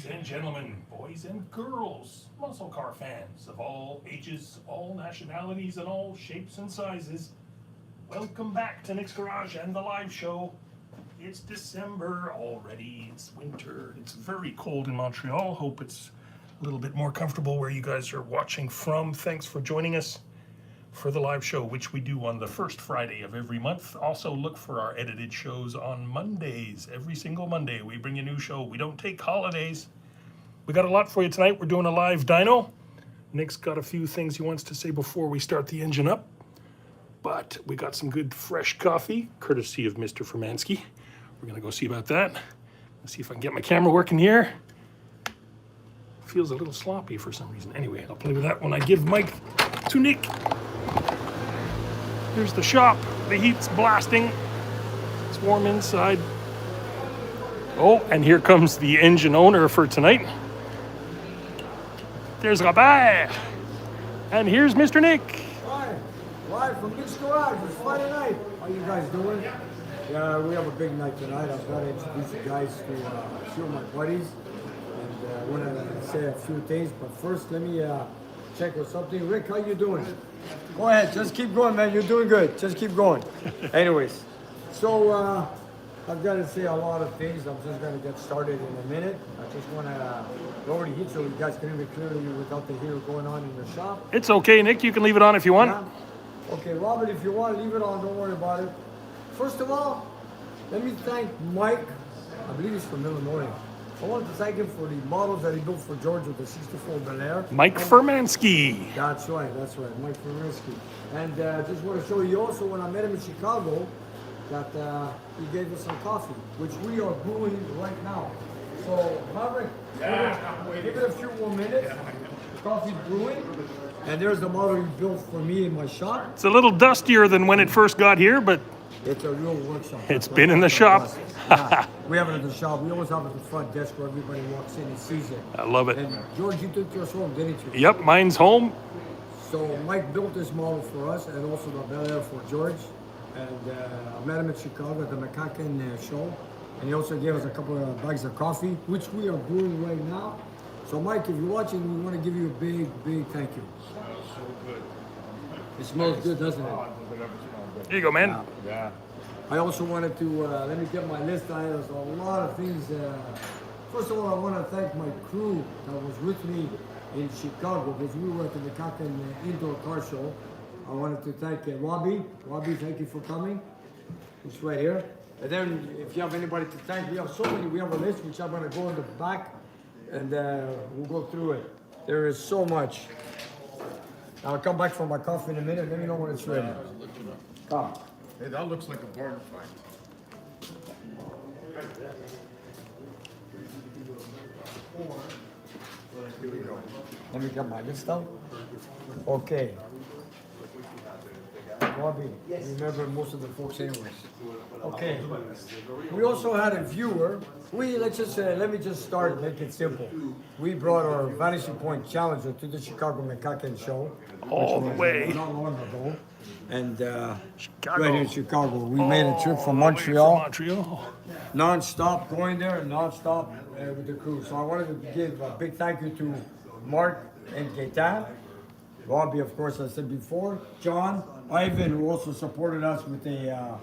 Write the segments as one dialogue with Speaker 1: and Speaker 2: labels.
Speaker 1: Ladies and gentlemen, boys and girls, muscle car fans of all ages, all nationalities, and all shapes and sizes, welcome back to Nick's Garage and the live show. It's December already, it's winter, it's very cold in Montreal. Hope it's a little bit more comfortable where you guys are watching from. Thanks for joining us for the live show, which we do on the first Friday of every month. Also look for our edited shows on Mondays. Every single Monday we bring a new show. We don't take holidays. We got a lot for you tonight. We're doing a live dyno. Nick's got a few things he wants to say before we start the engine up, but we got some good fresh coffee courtesy of Mr. Fermansky. We're gonna go see about that. Let's see if I can get my camera working here. Feels a little sloppy for some reason. Anyway, I'll play with that when I give mic to Nick. Here's the shop. The heat's blasting. It's warm inside. Oh, and here comes the engine owner for tonight. There's Robert. And here's Mr. Nick.
Speaker 2: Hi, live from Nick's Garage. It's Friday night. How you guys doing? Yeah, we have a big night tonight. I've got to introduce you guys to a few of my buddies. And I want to say a few things. But first, let me check with something. Rick, how you doing? Go ahead, just keep going, man. You're doing good. Just keep going. Anyways, so I've got to say a lot of things. I'm just going to get started in a minute. I just want to lower the heat so you guys can hear me clearly without the heater going on in the shop.
Speaker 1: It's okay, Nick. You can leave it on if you want.
Speaker 2: Yeah? Okay, Robert, if you want, leave it on. Don't worry about it. First of all, let me thank Mike. I believe he's from Illinois. I wanted to thank him for the models that he built for George with the 64 Bel Air.
Speaker 1: Mike Fermansky.
Speaker 2: That's right, Mike Fermansky. And just want to show you also when I met him in Chicago that he gave us some coffee, which we are brewing right now. So, Maverick, give it a few more minutes. Coffee's brewing. And there's the model he built for me in my shop.
Speaker 1: It's a little dustier than when it first got here, but
Speaker 2: it's a real workshop.
Speaker 1: It's been in the shop.
Speaker 2: Yeah, we have it at the shop. We always have it at the front desk where everybody walks in and sees it.
Speaker 1: I love it.
Speaker 2: And George, you took yours home, didn't you?
Speaker 1: Yep, mine's home.
Speaker 2: So Mike built this model for us and also the Bel Air for George. And I met him in Chicago at the McCacken show. And he also gave us a couple of bags of coffee, which we are brewing right now. So Mike, if you're watching, we want to give you a big, big thank you.
Speaker 3: So good.
Speaker 2: It smells good, doesn't it?
Speaker 1: Here you go, man.
Speaker 3: Yeah.
Speaker 2: I also wanted to, let me get my list. There's a lot of things. First of all, I want to thank my crew that was with me in Chicago because we were at the McCacken Indoor Car Show. I wanted to thank Robbie. Robbie, thank you for coming. It's right here. And then if you have anybody to thank, we have so many. We have a list which I'm going to go in the back and we'll go through it. There is so much. I'll come back for my coffee in a minute. Let me know when it's ready. Come.
Speaker 3: Hey, that looks like a barn fight. Here we go.
Speaker 2: Let me get my list out. Okay. Bobby, remember most of the folks anyways. Okay. We also had a viewer. Let me just start and make it simple. We brought our Vanishing Point Challenger to the Chicago McCacken show.
Speaker 1: All the way.
Speaker 2: Not long ago. And
Speaker 1: Chicago.
Speaker 2: right in Chicago. We made a trip from Montreal.
Speaker 1: Montreal.
Speaker 2: Non-stop, going there, non-stop with the crew. So I wanted to give a big thank you to Mark and Gaetan. Robbie, of course, I said before. John, Ivan, who also supported us with a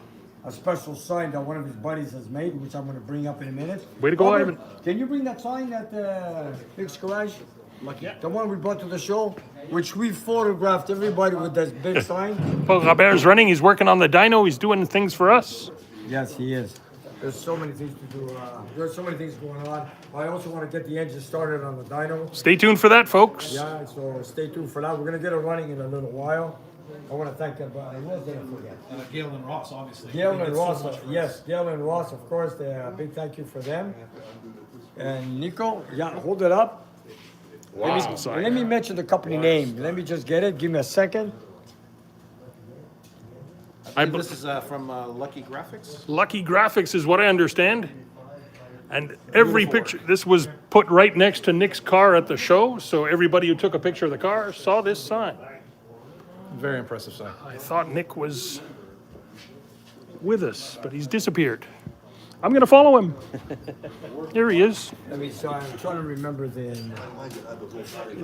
Speaker 2: special sign that one of his buddies has made, which I'm going to bring up in a minute.
Speaker 1: Way to go,
Speaker 2: Robert,
Speaker 1: Ivan.
Speaker 2: Can you bring that sign at Nick's Garage? The one we brought to the show, which we photographed everybody with this big sign.
Speaker 1: Well, Robert's running. He's working on the dyno. He's doing things for us.
Speaker 2: Yes, he is. There's so many things to do. There's so many things going on. I also want to get the engine started on the dyno.
Speaker 1: Stay tuned for that, folks.
Speaker 2: Yeah, so stay tuned for that. We're going to get it running in a little while. I want to thank everybody. Who else did I forget?
Speaker 4: Gail and Ross, obviously.
Speaker 2: Gail
Speaker 4: They
Speaker 2: and
Speaker 4: did so
Speaker 2: Ross,
Speaker 4: much for us.
Speaker 2: yes, Gail and Ross, of course. A big thank you for them. And Nico, yeah, hold it up.
Speaker 1: Wow.
Speaker 2: Let me mention the company name. Let me just get it. Give me a second.
Speaker 4: I believe this is from Lucky Graphics.
Speaker 1: Lucky Graphics is what I understand. And every picture, this was put right next to Nick's car at the show, so everybody who took a picture of the car saw this sign.
Speaker 4: Very impressive sign.
Speaker 1: I thought Nick was with us, but he's disappeared. I'm going to follow him. Here he is.
Speaker 2: Let me sorry, I'm trying to remember the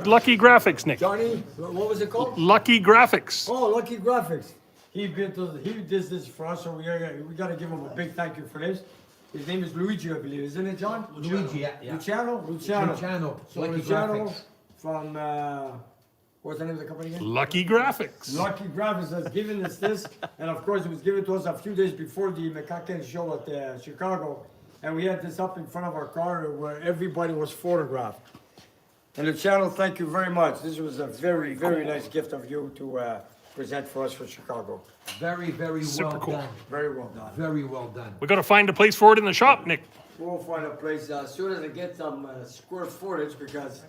Speaker 1: Lucky Graphics, Nick.
Speaker 2: Johnny. What was it called?
Speaker 1: Lucky Graphics.
Speaker 2: Oh, Lucky Graphics. He did this for us, so we got to give him a big thank you for this. His name is Luigi, I believe, isn't it, John?
Speaker 5: Luigi, yeah.
Speaker 2: Luciano.
Speaker 5: Luciano,
Speaker 2: So
Speaker 5: Lucky
Speaker 2: Luciano
Speaker 5: Graphics.
Speaker 2: from what's the name of the company again?
Speaker 1: Lucky Graphics.
Speaker 2: Lucky Graphics has given us this, and of course it was given to us a few days before the McCacken show at Chicago, and we had this up in front of our car where everybody was photographed. And Luciano, thank you very much. This was a very, very nice gift of you to present for us for Chicago.
Speaker 5: Very, very
Speaker 1: Super
Speaker 5: well
Speaker 1: cool.
Speaker 5: done.
Speaker 2: Very well done.
Speaker 5: Very well done.
Speaker 1: We got to find a place for it in the shop, Nick.
Speaker 2: We'll find a place as soon as I get some square footage because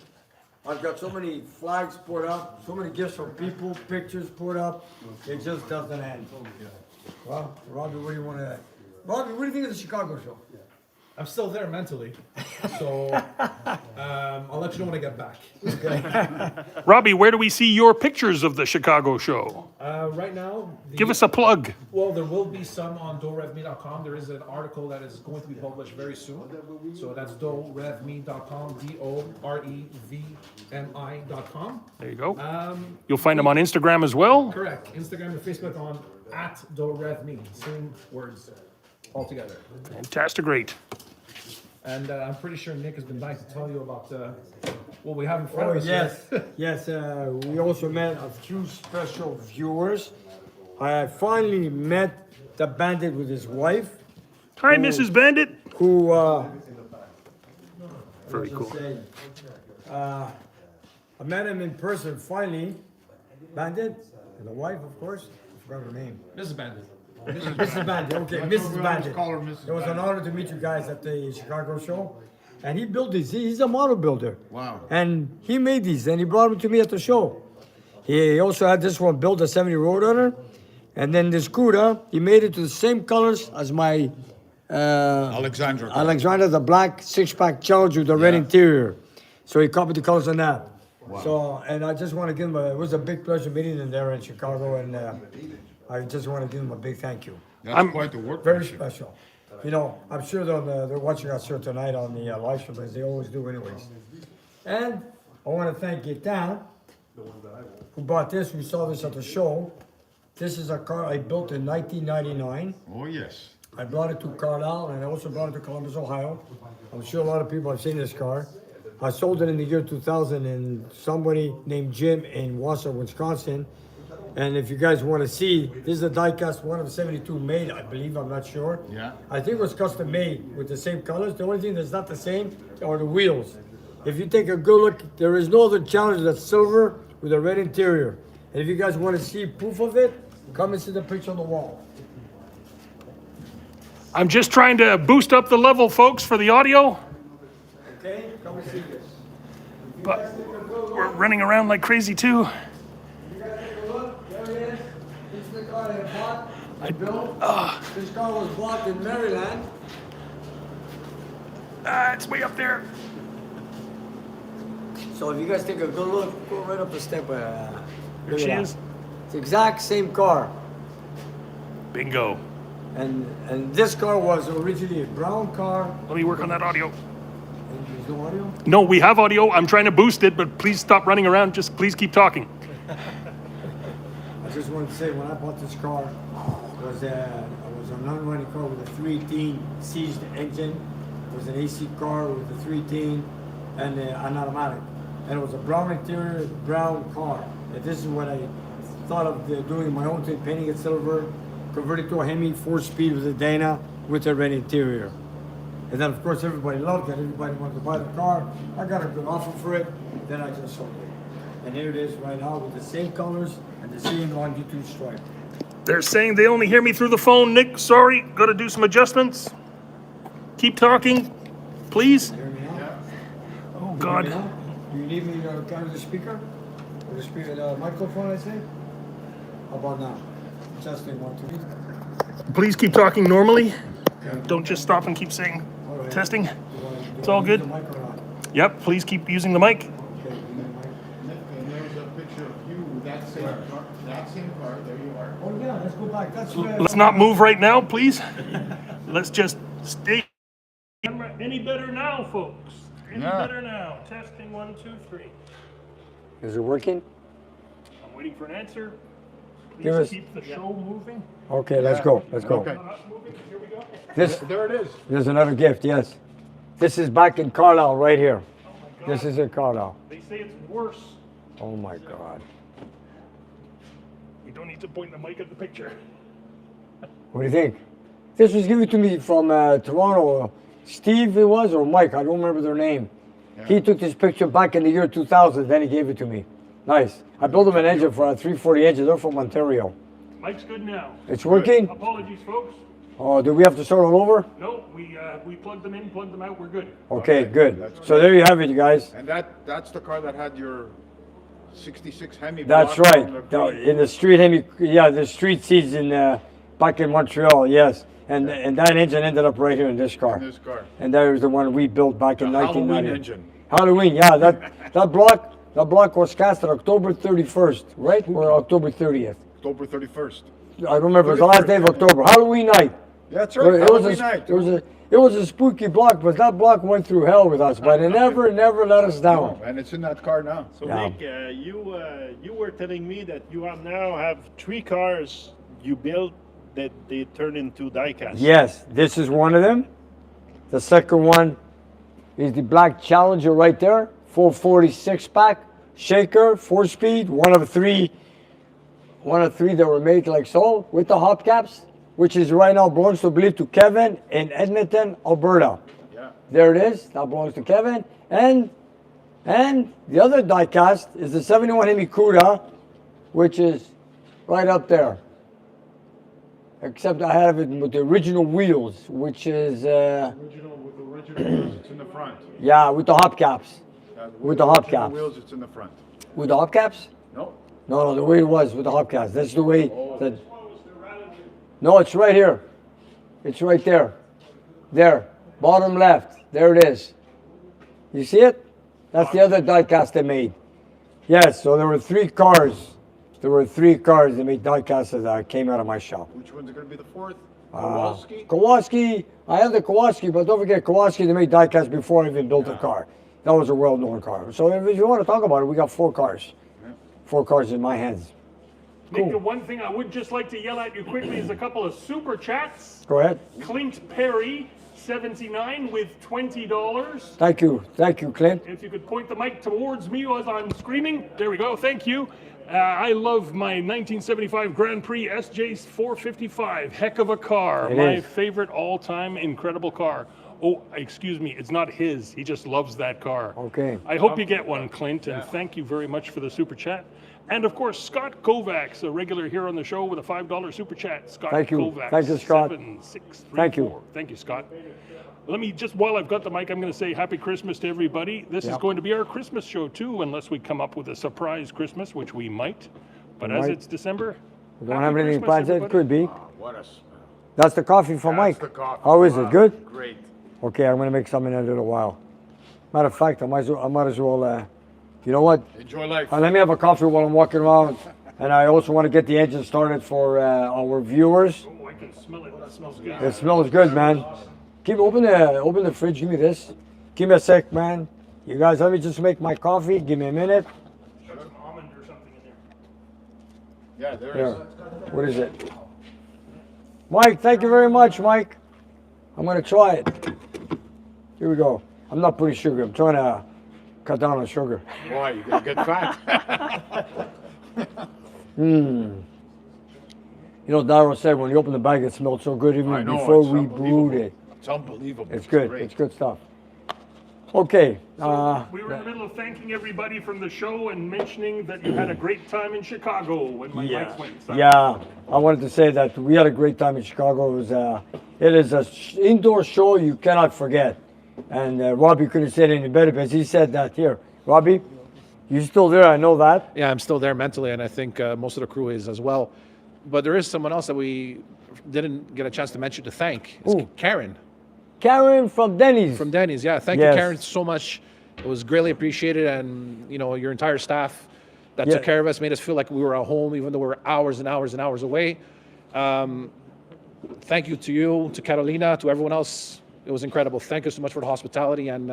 Speaker 2: I've got so many flags put up, so many gifts from people, pictures put up. It just doesn't end. Well, Robbie, what do you want to? Robbie, what do you think of the Chicago show?
Speaker 4: I'm still there mentally, so I'll let you know when I get back.
Speaker 1: Robbie, where do we see your pictures of the Chicago show?
Speaker 4: Right now,
Speaker 1: Give us a plug.
Speaker 4: Well, there will be some on dorevme.com. There is an article that is going to be published very soon. So that's dorevme.com, dorevmi.com.
Speaker 1: There you go. You'll find them on Instagram as well.
Speaker 4: Correct. Instagram and Facebook on @dorevme. Same words altogether.
Speaker 1: Fantastic, great.
Speaker 4: And I'm pretty sure Nick has been dying to tell you about what we have in front
Speaker 2: Oh,
Speaker 4: of us.
Speaker 2: yes, yes. We also met a few special viewers. I finally met the bandit with his wife,
Speaker 1: Hi, Mrs. Bandit.
Speaker 2: who,
Speaker 1: Very cool.
Speaker 2: I met him in person finally. Bandit, and the wife, of course. I forgot her name.
Speaker 4: Mrs. Bandit.
Speaker 2: Mrs. Bandit, okay,
Speaker 3: That's
Speaker 2: Mrs.
Speaker 3: what we always
Speaker 2: Bandit.
Speaker 3: call her, Mrs.
Speaker 2: It was an
Speaker 3: Bandit.
Speaker 2: honor to meet you guys at the Chicago show. And he built these, he's a model builder.
Speaker 3: Wow.
Speaker 2: And he made these and he brought them to me at the show. He also had this one built, a 70 Roadrunner. And then this Cuda, he made it to the same colors as my
Speaker 3: Alexandra.
Speaker 2: Alexandra, the black 6-pack Challenger with the red interior. So he copied the colors on that.
Speaker 3: Wow.
Speaker 2: So, and I just want to give him it was a big pleasure meeting him there in Chicago. And I just want to give him a big thank you.
Speaker 3: That's quite the work.
Speaker 2: Very special. You know, I'm sure they're watching us here tonight on the live stream, as they always do anyways. And I want to thank Gaetan, who bought this. We saw this at the show. This is a car I built in 1999.
Speaker 3: Oh, yes.
Speaker 2: I brought it to Carlisle, and I also brought it to Columbus, Ohio. I'm sure a lot of people have seen this car. I sold it in the year 2000, and somebody named Jim in Wausau, Wisconsin. And if you guys want to see, this is a die-cast one of 72 made, I believe, I'm not sure.
Speaker 3: Yeah.
Speaker 2: I think it was custom made with the same colors. The only thing that's not the same are the wheels. If you take a good look, there is no other Challenger that's silver with a red interior. And if you guys want to see proof of it, come and see the picture on the wall.
Speaker 1: I'm just trying to boost up the level, folks, for the audio.
Speaker 2: Okay, come and see this.
Speaker 1: But we're running around like crazy, too.
Speaker 2: You guys take a look, there it is. This is the car I bought, I built. This car was bought in Maryland.
Speaker 1: It's way up there.
Speaker 2: So if you guys take a good look, go right up the step.
Speaker 1: There
Speaker 2: Look
Speaker 1: she
Speaker 2: at that.
Speaker 1: is.
Speaker 2: It's the exact same car.
Speaker 1: Bingo.
Speaker 2: And this car was originally a brown car.
Speaker 1: Let me work on that audio.
Speaker 2: And there's no audio?
Speaker 1: No, we have audio. I'm trying to boost it, but please stop running around. Just please keep talking.
Speaker 2: I just wanted to say, when I bought this car, it was a non-running car with a 318 seized engine. It was an AC car with a 318 and an automatic. And it was a brown interior, brown car. And this is what I thought of doing my own thing, painting it silver, converted to a Hemi 4-speed with a Dyno with a red interior. And then, of course, everybody loved it. Everybody wanted to buy the car. I got a good offer for it. Then I just sold it. And here it is right now with the same colors and the same longitude stripe.
Speaker 1: They're saying they only hear me through the phone, Nick. Sorry, gotta do some adjustments. Keep talking, please.
Speaker 2: Hear me now?
Speaker 1: Oh,
Speaker 2: Hear me
Speaker 1: God.
Speaker 2: now? Do you need me to carry the speaker? Or the speaker, the microphone, I say? How about now? Testing 1, 2.
Speaker 1: Please keep talking normally. Don't just stop and keep saying
Speaker 2: All right.
Speaker 1: testing.
Speaker 2: Do
Speaker 1: It's
Speaker 2: I
Speaker 1: all
Speaker 2: use
Speaker 1: good.
Speaker 2: the mic or not?
Speaker 1: Yep, please keep using the mic.
Speaker 2: Okay, you need the mic.
Speaker 3: And there's a picture of you, that same car, there you are.
Speaker 2: Oh yeah, let's go back. That's
Speaker 1: Let's not move right now, please. Let's just Stay. Any better now, folks? Any
Speaker 3: Yeah.
Speaker 1: better now? Testing 1, 2, 3.
Speaker 2: Is it working?
Speaker 1: I'm waiting for an answer.
Speaker 2: Give
Speaker 1: Please
Speaker 2: us-
Speaker 1: keep the show moving.
Speaker 2: Okay, let's go. Let's go.
Speaker 3: Okay.
Speaker 1: Not us moving. Here we go.
Speaker 2: This
Speaker 3: There it is.
Speaker 2: there's another gift. Yes, this is back in Carlisle right here.
Speaker 1: Oh my God.
Speaker 2: This is in Carlisle.
Speaker 1: They say it's worse.
Speaker 2: Oh my God.
Speaker 1: We don't need to point the mic at the picture.
Speaker 2: What do you think? This was given to me from Toronto. Steve, it was, or Mike, I don't remember their name. He took this picture back in the year 2000, then he gave it to me. Nice. I built him an engine for a 340 engine. They're from Ontario.
Speaker 1: Mike's good now.
Speaker 2: It's working?
Speaker 1: Apologies, folks.
Speaker 2: Oh, do we have to start all over?
Speaker 1: No, we plugged them in, plugged them out. We're good.
Speaker 2: Okay, good.
Speaker 3: That's
Speaker 2: So there you have it, you guys.
Speaker 3: And that's the car that had your 66 Hemi.
Speaker 2: That's
Speaker 3: block
Speaker 2: right.
Speaker 3: on the green.
Speaker 2: In the street, the street seats in back in Montreal, yes. And that engine ended up right here in this car.
Speaker 3: In this car.
Speaker 2: And that was the one we built back in
Speaker 3: The Halloween
Speaker 2: 1990.
Speaker 3: engine.
Speaker 2: Halloween, yeah. That block was cast on October 31st, right? Or October 30th.
Speaker 3: October 31st.
Speaker 2: I don't remember. It was the last day of October. Halloween night.
Speaker 3: That's right. Halloween night.
Speaker 2: It was a spooky block, but that block went through hell with us. But it never let us down.
Speaker 3: And it's in that car now.
Speaker 6: So
Speaker 2: Yeah.
Speaker 6: Nick, you were telling me that you now have 3 cars you built that they turn into diecast.
Speaker 2: Yes, this is one of them. The second one is the black Challenger right there. 446 pack, shaker, 4-speed, one of three that were made like so with the hubcaps, which is right now belongs to, I believe, to Kevin in Edmonton, Alberta.
Speaker 3: Yeah.
Speaker 2: There it is. That belongs to Kevin. And the other diecast is the 71 Hemi Cuda, which is right up there. Except I have it with the original wheels, which is
Speaker 3: Original with the original wheels, it's in the front.
Speaker 2: yeah, with the hubcaps. With the
Speaker 3: original
Speaker 2: hubcaps.
Speaker 3: wheels, it's in the front.
Speaker 2: With the hubcaps?
Speaker 3: No.
Speaker 2: No, the way it was with the hubcaps. That's the way that. No, it's right here. It's right there. There, bottom left. There it is. You see it? That's the other diecast they made. Yes, so there were 3 cars. There were 3 cars that made diecasts that came out of my shop.
Speaker 3: Which one's going to be the fourth? Kowalski?
Speaker 2: Kowalski, I have the Kowalski, but don't forget Kowalski, they made diecast before I even built the car. That was a well-known car. So if you want to talk about it, we got 4 cars. 4 cars in my hands.
Speaker 1: Nick,
Speaker 2: Cool.
Speaker 1: the one thing I would just like to yell at you quickly is a couple of super chats.
Speaker 2: Go ahead.
Speaker 1: Clint Perry, 79 with $20.
Speaker 2: Thank you, Clint.
Speaker 1: If you could point the mic towards me as I'm screaming. There we go. Thank you. I love my 1975 Grand Prix SJ 455. Heck of a car.
Speaker 2: It
Speaker 1: My
Speaker 2: is.
Speaker 1: favorite all-time incredible car. Oh, excuse me. It's not his. He just loves that car.
Speaker 2: Okay.
Speaker 1: I hope you get one, Clint, and thank you very much for the super chat. And of course, Scott Kovacs, a regular here on the show with a $5 super chat. Scott
Speaker 2: Thank you.
Speaker 1: Kovacs.
Speaker 2: Thank you, Scott.
Speaker 1: 7634.
Speaker 2: Thank you.
Speaker 1: Thank you, Scott. Let me just, while I've got the mic, I'm going to say Happy Christmas to everybody. This is
Speaker 2: Yeah.
Speaker 1: going to be our Christmas show too, unless we come up with a surprise Christmas, which we might. But as
Speaker 2: might.
Speaker 1: it's December,
Speaker 2: We don't
Speaker 1: Happy
Speaker 2: have anything
Speaker 1: Christmas,
Speaker 2: planned yet?
Speaker 1: everybody.
Speaker 2: Could be.
Speaker 3: What a smell.
Speaker 2: That's the coffee from Mike.
Speaker 3: That's the coffee.
Speaker 2: How is
Speaker 3: Wow.
Speaker 2: it? Good?
Speaker 3: Great.
Speaker 2: Okay, I'm going to make some in a little while. Matter of fact, I might as well you know what?
Speaker 3: Enjoy life.
Speaker 2: Let me have a coffee while I'm walking around. And I also want to get the engine started for our viewers.
Speaker 1: Oh, I can smell it. That smells good.
Speaker 2: It smells good, man. Open the fridge. Give me this. Give me a sec, man. You guys, let me just make my coffee. Give me a minute.
Speaker 1: Got some almond or something in there.
Speaker 3: Yeah, there
Speaker 2: Here.
Speaker 3: is.
Speaker 2: What is it? Mike, thank you very much, Mike. I'm going to try it. Here we go. I'm not putting sugar. I'm trying to cut down on sugar.
Speaker 3: Boy, you're going to get fat.
Speaker 2: You know, Daryl said when you open the bag, it smelled so good even
Speaker 3: I know,
Speaker 2: before
Speaker 3: it's
Speaker 2: we
Speaker 3: unbelievable.
Speaker 2: brewed it.
Speaker 3: It's unbelievable.
Speaker 2: It's good.
Speaker 3: Great.
Speaker 2: It's good stuff. Okay.
Speaker 1: We were in the middle of thanking everybody from the show and mentioning that you had a great time in Chicago when my mic went.
Speaker 2: Yeah, I wanted to say that we had a great time in Chicago. It is an indoor show you cannot forget. And Robbie couldn't say it any better because he said that here. Robbie, you still there? I know that.
Speaker 4: Yeah, I'm still there mentally, and I think most of the crew is as well. But there is someone else that we didn't get a chance to mention to thank. It's
Speaker 2: Ooh.
Speaker 4: Karen
Speaker 2: Karen from Denny's.
Speaker 4: from Denny's. Yeah, thank
Speaker 2: Yes.
Speaker 4: you, Karen, so much. It was greatly appreciated, and you know your entire staff that
Speaker 2: Yeah.
Speaker 4: took care of us, made us feel like we were at home, even though we were hours and hours and hours away. thank you to you, to Carolina, to everyone else. It was incredible. Thank you so much for the hospitality and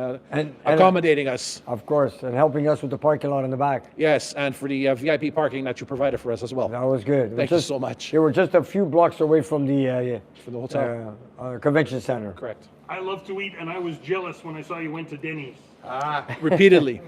Speaker 4: accommodating us.
Speaker 2: Of course, and helping us with the parking lot in the back.
Speaker 4: Yes, and for the VIP parking that you provided for us as well.
Speaker 2: That was good.
Speaker 4: Thank you so much.
Speaker 2: They were just a few blocks away from the
Speaker 4: hotel.
Speaker 2: convention center.
Speaker 4: Correct.
Speaker 1: I love to eat, and I was jealous when I saw you went to Denny's.
Speaker 4: Repeatedly.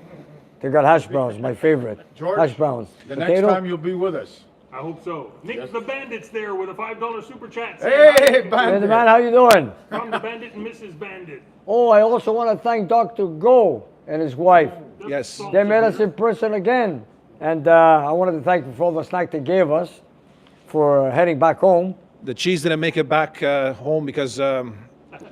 Speaker 2: They got hash browns, my favorite.
Speaker 3: George,
Speaker 2: hash browns.
Speaker 3: The
Speaker 2: Potato.
Speaker 3: next time you'll be with us.
Speaker 1: I hope so. Nick the Bandit's there with a $5 super chat.
Speaker 3: Hey,
Speaker 2: Hey,
Speaker 3: Bandit.
Speaker 2: man, how you doing?
Speaker 1: From the Bandit and Mrs. Bandit.
Speaker 2: Oh, I also want to thank Dr. Go and his wife.
Speaker 1: That's
Speaker 4: Yes.
Speaker 1: salt
Speaker 2: They
Speaker 1: to
Speaker 2: met us
Speaker 1: hear.
Speaker 2: in person again. And I wanted to thank them for all the snack they gave us for heading back home.
Speaker 4: The cheese didn't make it back home because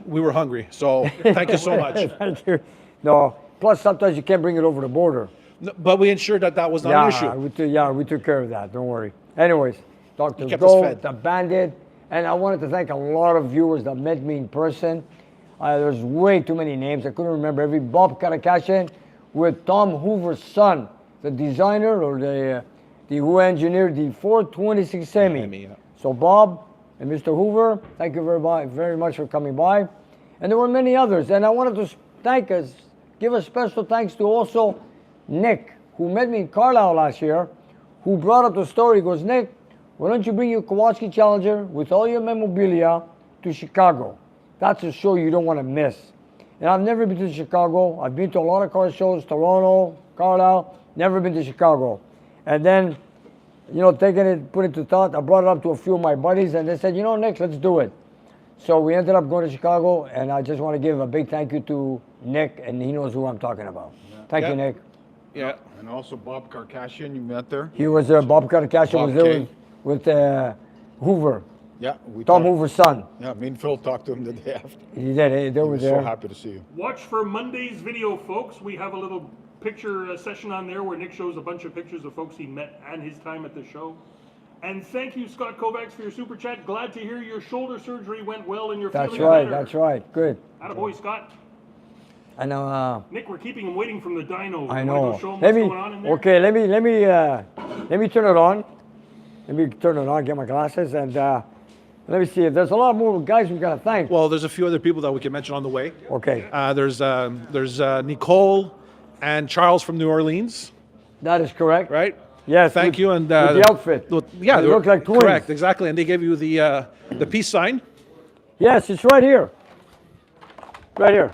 Speaker 4: we were hungry. So thank you so much.
Speaker 2: Thank you. No, plus sometimes you can't bring it over the border.
Speaker 4: No, but we ensured that that was not an issue.
Speaker 2: We took care of that. Don't worry. Anyways, Dr.
Speaker 4: kept us
Speaker 2: Go,
Speaker 4: fed.
Speaker 2: the Bandit, and I wanted to thank a lot of viewers that met me in person. There's way too many names. I couldn't remember every. Bob Karakashian with Tom Hoover's son, the designer or the who engineered the 426 Semi.
Speaker 4: Semi, yeah.
Speaker 2: So Bob and Mr. Hoover, thank you very much for coming by. And there were many others. And I wanted to give a special thanks to also Nick, who met me in Carlisle last year, who brought up the story. He goes, Nick, why don't you bring your Kowalski Challenger with all your memorabilia to Chicago? That's a show you don't want to miss. And I've never been to Chicago. I've been to a lot of car shows, Toronto, Carlisle, never been to Chicago. And then, put it to thought, I brought it up to a few of my buddies, and they said, Nick, let's do it. So we ended up going to Chicago, and I just want to give a big thank you to Nick, and he knows who I'm talking about. Thank you, Nick.
Speaker 4: Yeah.
Speaker 3: And also Bob Karkashian, you met there?
Speaker 2: He was Bob Karakashian was there
Speaker 3: K.
Speaker 2: with Hoover,
Speaker 3: Yeah.
Speaker 2: Tom Hoover's son.
Speaker 3: Yeah, me and Phil talked to him the day after.
Speaker 2: He did. They
Speaker 3: He
Speaker 2: were
Speaker 3: was
Speaker 2: there.
Speaker 3: so happy to see you.
Speaker 1: Watch for Monday's video, folks. We have a little picture session on there where Nick shows a bunch of pictures of folks he met and his time at the show. And thank you, Scott Kovacs, for your super chat. Glad to hear your shoulder surgery went well and you're
Speaker 2: That's
Speaker 1: feeling
Speaker 2: right.
Speaker 1: better.
Speaker 2: That's right. Good.
Speaker 1: Attaboy, Scott.
Speaker 2: I know.
Speaker 1: Nick, we're keeping him waiting from the dyno.
Speaker 2: I
Speaker 1: You wanna
Speaker 2: know.
Speaker 1: go show him what's going on in there?
Speaker 2: Okay. Let me turn it on. Let me turn it on. Get my glasses and let me see. There's a lot more guys we gotta thank.
Speaker 4: Well, there's a few other people that we can mention on the way.
Speaker 2: Okay.
Speaker 4: There's Nicole and Charles from New Orleans,
Speaker 2: That is correct.
Speaker 4: right?
Speaker 2: Yes.
Speaker 4: Thank
Speaker 2: with-
Speaker 4: you. And
Speaker 2: with the outfit.
Speaker 4: Yeah,
Speaker 2: They look like twins.
Speaker 4: Correct, exactly. And they gave you the peace sign.
Speaker 2: Yes, it's right here. Right here.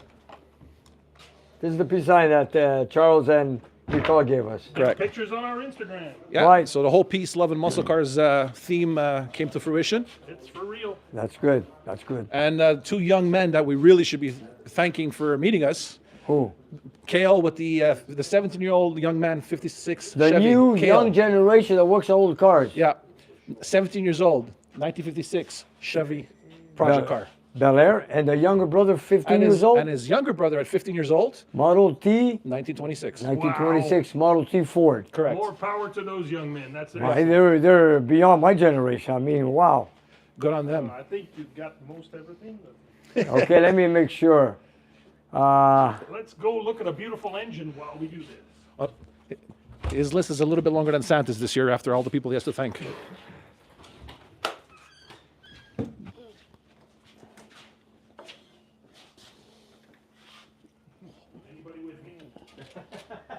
Speaker 2: This is the peace sign that Charles and Nicole gave us.
Speaker 4: Correct.
Speaker 1: Pictures on our Instagram.
Speaker 4: Yeah.
Speaker 2: Right.
Speaker 4: So the whole peace, love, and muscle cars theme came to fruition.
Speaker 1: It's for real.
Speaker 2: That's good. That's good.
Speaker 4: And two young men that we really should be thanking for meeting us.
Speaker 2: Who?
Speaker 4: Kale with the 17-year-old young man, 56
Speaker 2: The
Speaker 4: Chevy.
Speaker 2: new
Speaker 4: Kale.
Speaker 2: young generation that works on old cars.
Speaker 4: Yeah, 17 years old, 1956 Chevy project car.
Speaker 2: Bel Air, and the younger brother, 15
Speaker 4: And
Speaker 2: years
Speaker 4: his,
Speaker 2: old.
Speaker 4: and his younger brother at 15 years old,
Speaker 2: Model T,
Speaker 4: 1926.
Speaker 2: 1926, Model T Ford.
Speaker 4: Correct.
Speaker 1: More power to those young men. That's it.
Speaker 2: Right, they're beyond my generation. I mean, wow.
Speaker 4: Good on them.
Speaker 1: I think you've got most everything.
Speaker 2: Okay, let me make sure.
Speaker 1: Let's go look at a beautiful engine while we do this.
Speaker 4: His list is a little bit longer than Santa's this year after all the people he has to thank.
Speaker 1: Anybody with me?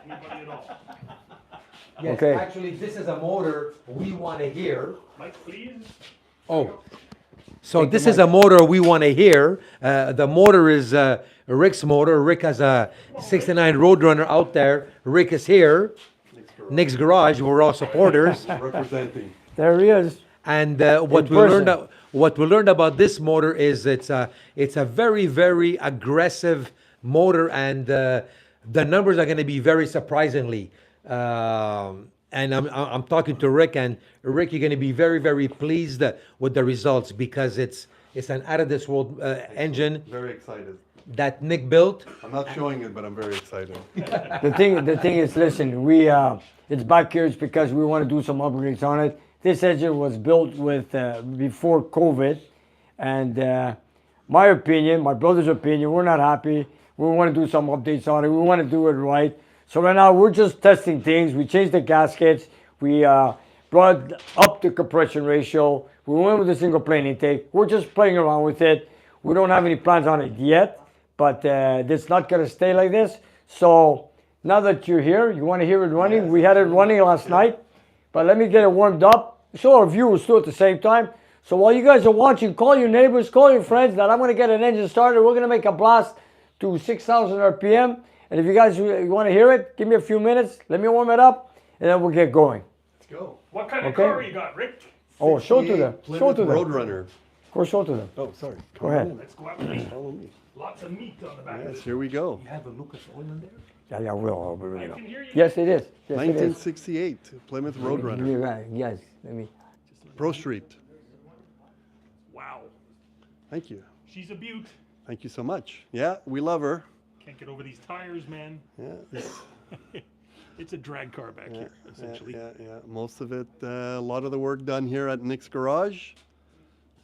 Speaker 1: Anybody at all?
Speaker 5: Yes,
Speaker 2: Okay.
Speaker 5: actually, this is a motor we want to hear.
Speaker 1: Mike, please.
Speaker 5: Oh. So this is a motor we want to hear. The motor is Rick's motor. Rick has a 69 Roadrunner out there. Rick is here. Nick's Garage. We're all supporters.
Speaker 7: Representing.
Speaker 2: There he is.
Speaker 5: And
Speaker 2: what
Speaker 5: we learned about this motor is it's a very, very aggressive motor, and the numbers are going to be very surprisingly. And I'm talking to Rick, and Rick, you're going to be very, very pleased with the results because it's an out of this world engine
Speaker 7: Very excited.
Speaker 5: that Nick built.
Speaker 7: I'm not showing it, but I'm very excited.
Speaker 2: The thing is, listen, it's back here. It's because we want to do some upgrades on it. This engine was built with before COVID, and my opinion, my brother's opinion, we're not happy. We want to do some updates on it. We want to do it right. So right now we're just testing things. We changed the gaskets. We brought up the compression ratio. We went with a single plane intake. We're just playing around with it. We don't have any plans on it yet, but it's not going to stay like this. So now that you're here, you want to hear it running? We had it running last night, but let me get it warmed up. So our viewers too at the same time. So while you guys are watching, call your neighbors, call your friends that I'm going to get an engine started. We're going to make a blast to 6,000 RPM. And if you guys want to hear it, give me a few minutes. Let me warm it up, and then we'll get going.
Speaker 7: Let's go.
Speaker 1: What kind of car you got, Rick?
Speaker 2: Oh, show it to them. Show it
Speaker 7: Plymouth
Speaker 2: to them.
Speaker 7: Roadrunner.
Speaker 2: Go show it to them.
Speaker 7: Oh, sorry.
Speaker 2: Go ahead.
Speaker 1: Let's go out and meet.
Speaker 7: Follow me.
Speaker 1: Lots of meat on the back of
Speaker 7: Yes,
Speaker 1: this.
Speaker 7: here we go.
Speaker 5: You have a Lucas oil in there?
Speaker 2: Yeah, I will. I'll be
Speaker 1: I
Speaker 2: right
Speaker 1: can hear you.
Speaker 2: Yes, it is. Yes, it is.
Speaker 7: 1968 Plymouth Roadrunner.
Speaker 2: You're right. Yes. Let me.
Speaker 7: Pro Street.
Speaker 1: Wow.
Speaker 7: Thank you.
Speaker 1: She's a beaut.
Speaker 7: Thank you so much. Yeah, we love her.
Speaker 1: Can't get over these tires, man.
Speaker 7: Yeah, this-
Speaker 1: It's a drag car back here, essentially.
Speaker 7: yeah. Most of it, a lot of the work done here at Nick's garage.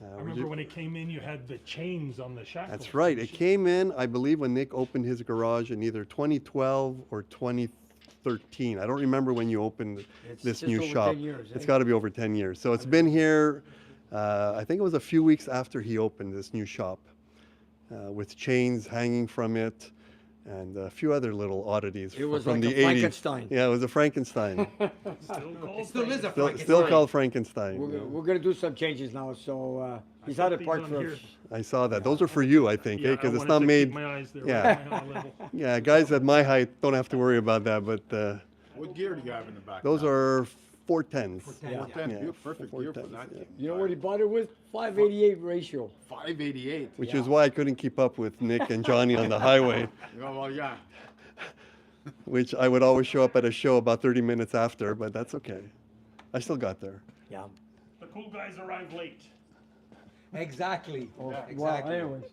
Speaker 1: I remember when it came in, you had the chains on the shackles.
Speaker 7: That's right. It came in, I believe, when Nick opened his garage in either 2012 or 2013. I don't remember when you opened
Speaker 2: It's
Speaker 7: this
Speaker 2: just
Speaker 7: new
Speaker 2: over
Speaker 7: shop.
Speaker 2: 10 years,
Speaker 7: It's
Speaker 2: eh?
Speaker 7: got to be over 10 years. So it's been here, I think it was a few weeks after he opened this new shop, with chains hanging from it and a few other little oddities
Speaker 2: It was
Speaker 7: from
Speaker 2: like
Speaker 7: the
Speaker 2: a
Speaker 7: 80s.
Speaker 2: Frankenstein.
Speaker 7: Yeah, it was a Frankenstein.
Speaker 1: Still called
Speaker 5: Still is a
Speaker 7: Still called Frankenstein.
Speaker 2: We're gonna do some changes now. So he's had it
Speaker 1: these
Speaker 2: parked
Speaker 1: on
Speaker 2: for.
Speaker 1: here.
Speaker 7: I saw that. Those are for you, I think,
Speaker 1: Yeah,
Speaker 7: because
Speaker 1: I
Speaker 7: it's
Speaker 1: wanted
Speaker 7: not
Speaker 1: to
Speaker 7: made.
Speaker 1: keep my eyes there.
Speaker 7: Yeah.
Speaker 1: Right at my eye level.
Speaker 7: Yeah, guys at my height don't have to worry about that, but
Speaker 8: What gear do you have in the back?
Speaker 7: those
Speaker 8: now?
Speaker 7: are 410s.
Speaker 8: 410.
Speaker 7: Yeah,
Speaker 8: Perfect gear for
Speaker 7: 410s,
Speaker 8: that
Speaker 7: yeah.
Speaker 8: thing.
Speaker 2: You know what he bought it with? 588 ratio.
Speaker 8: 588.
Speaker 7: Which is why I couldn't keep up with Nick and Johnny on the highway,
Speaker 8: Well, yeah.
Speaker 7: which I would always show up at a show about 30 minutes after, but that's okay. I still got there.
Speaker 2: Yeah.
Speaker 1: The cool guys arrived late.
Speaker 5: Exactly.
Speaker 2: Well,
Speaker 5: Exactly.
Speaker 2: anyways.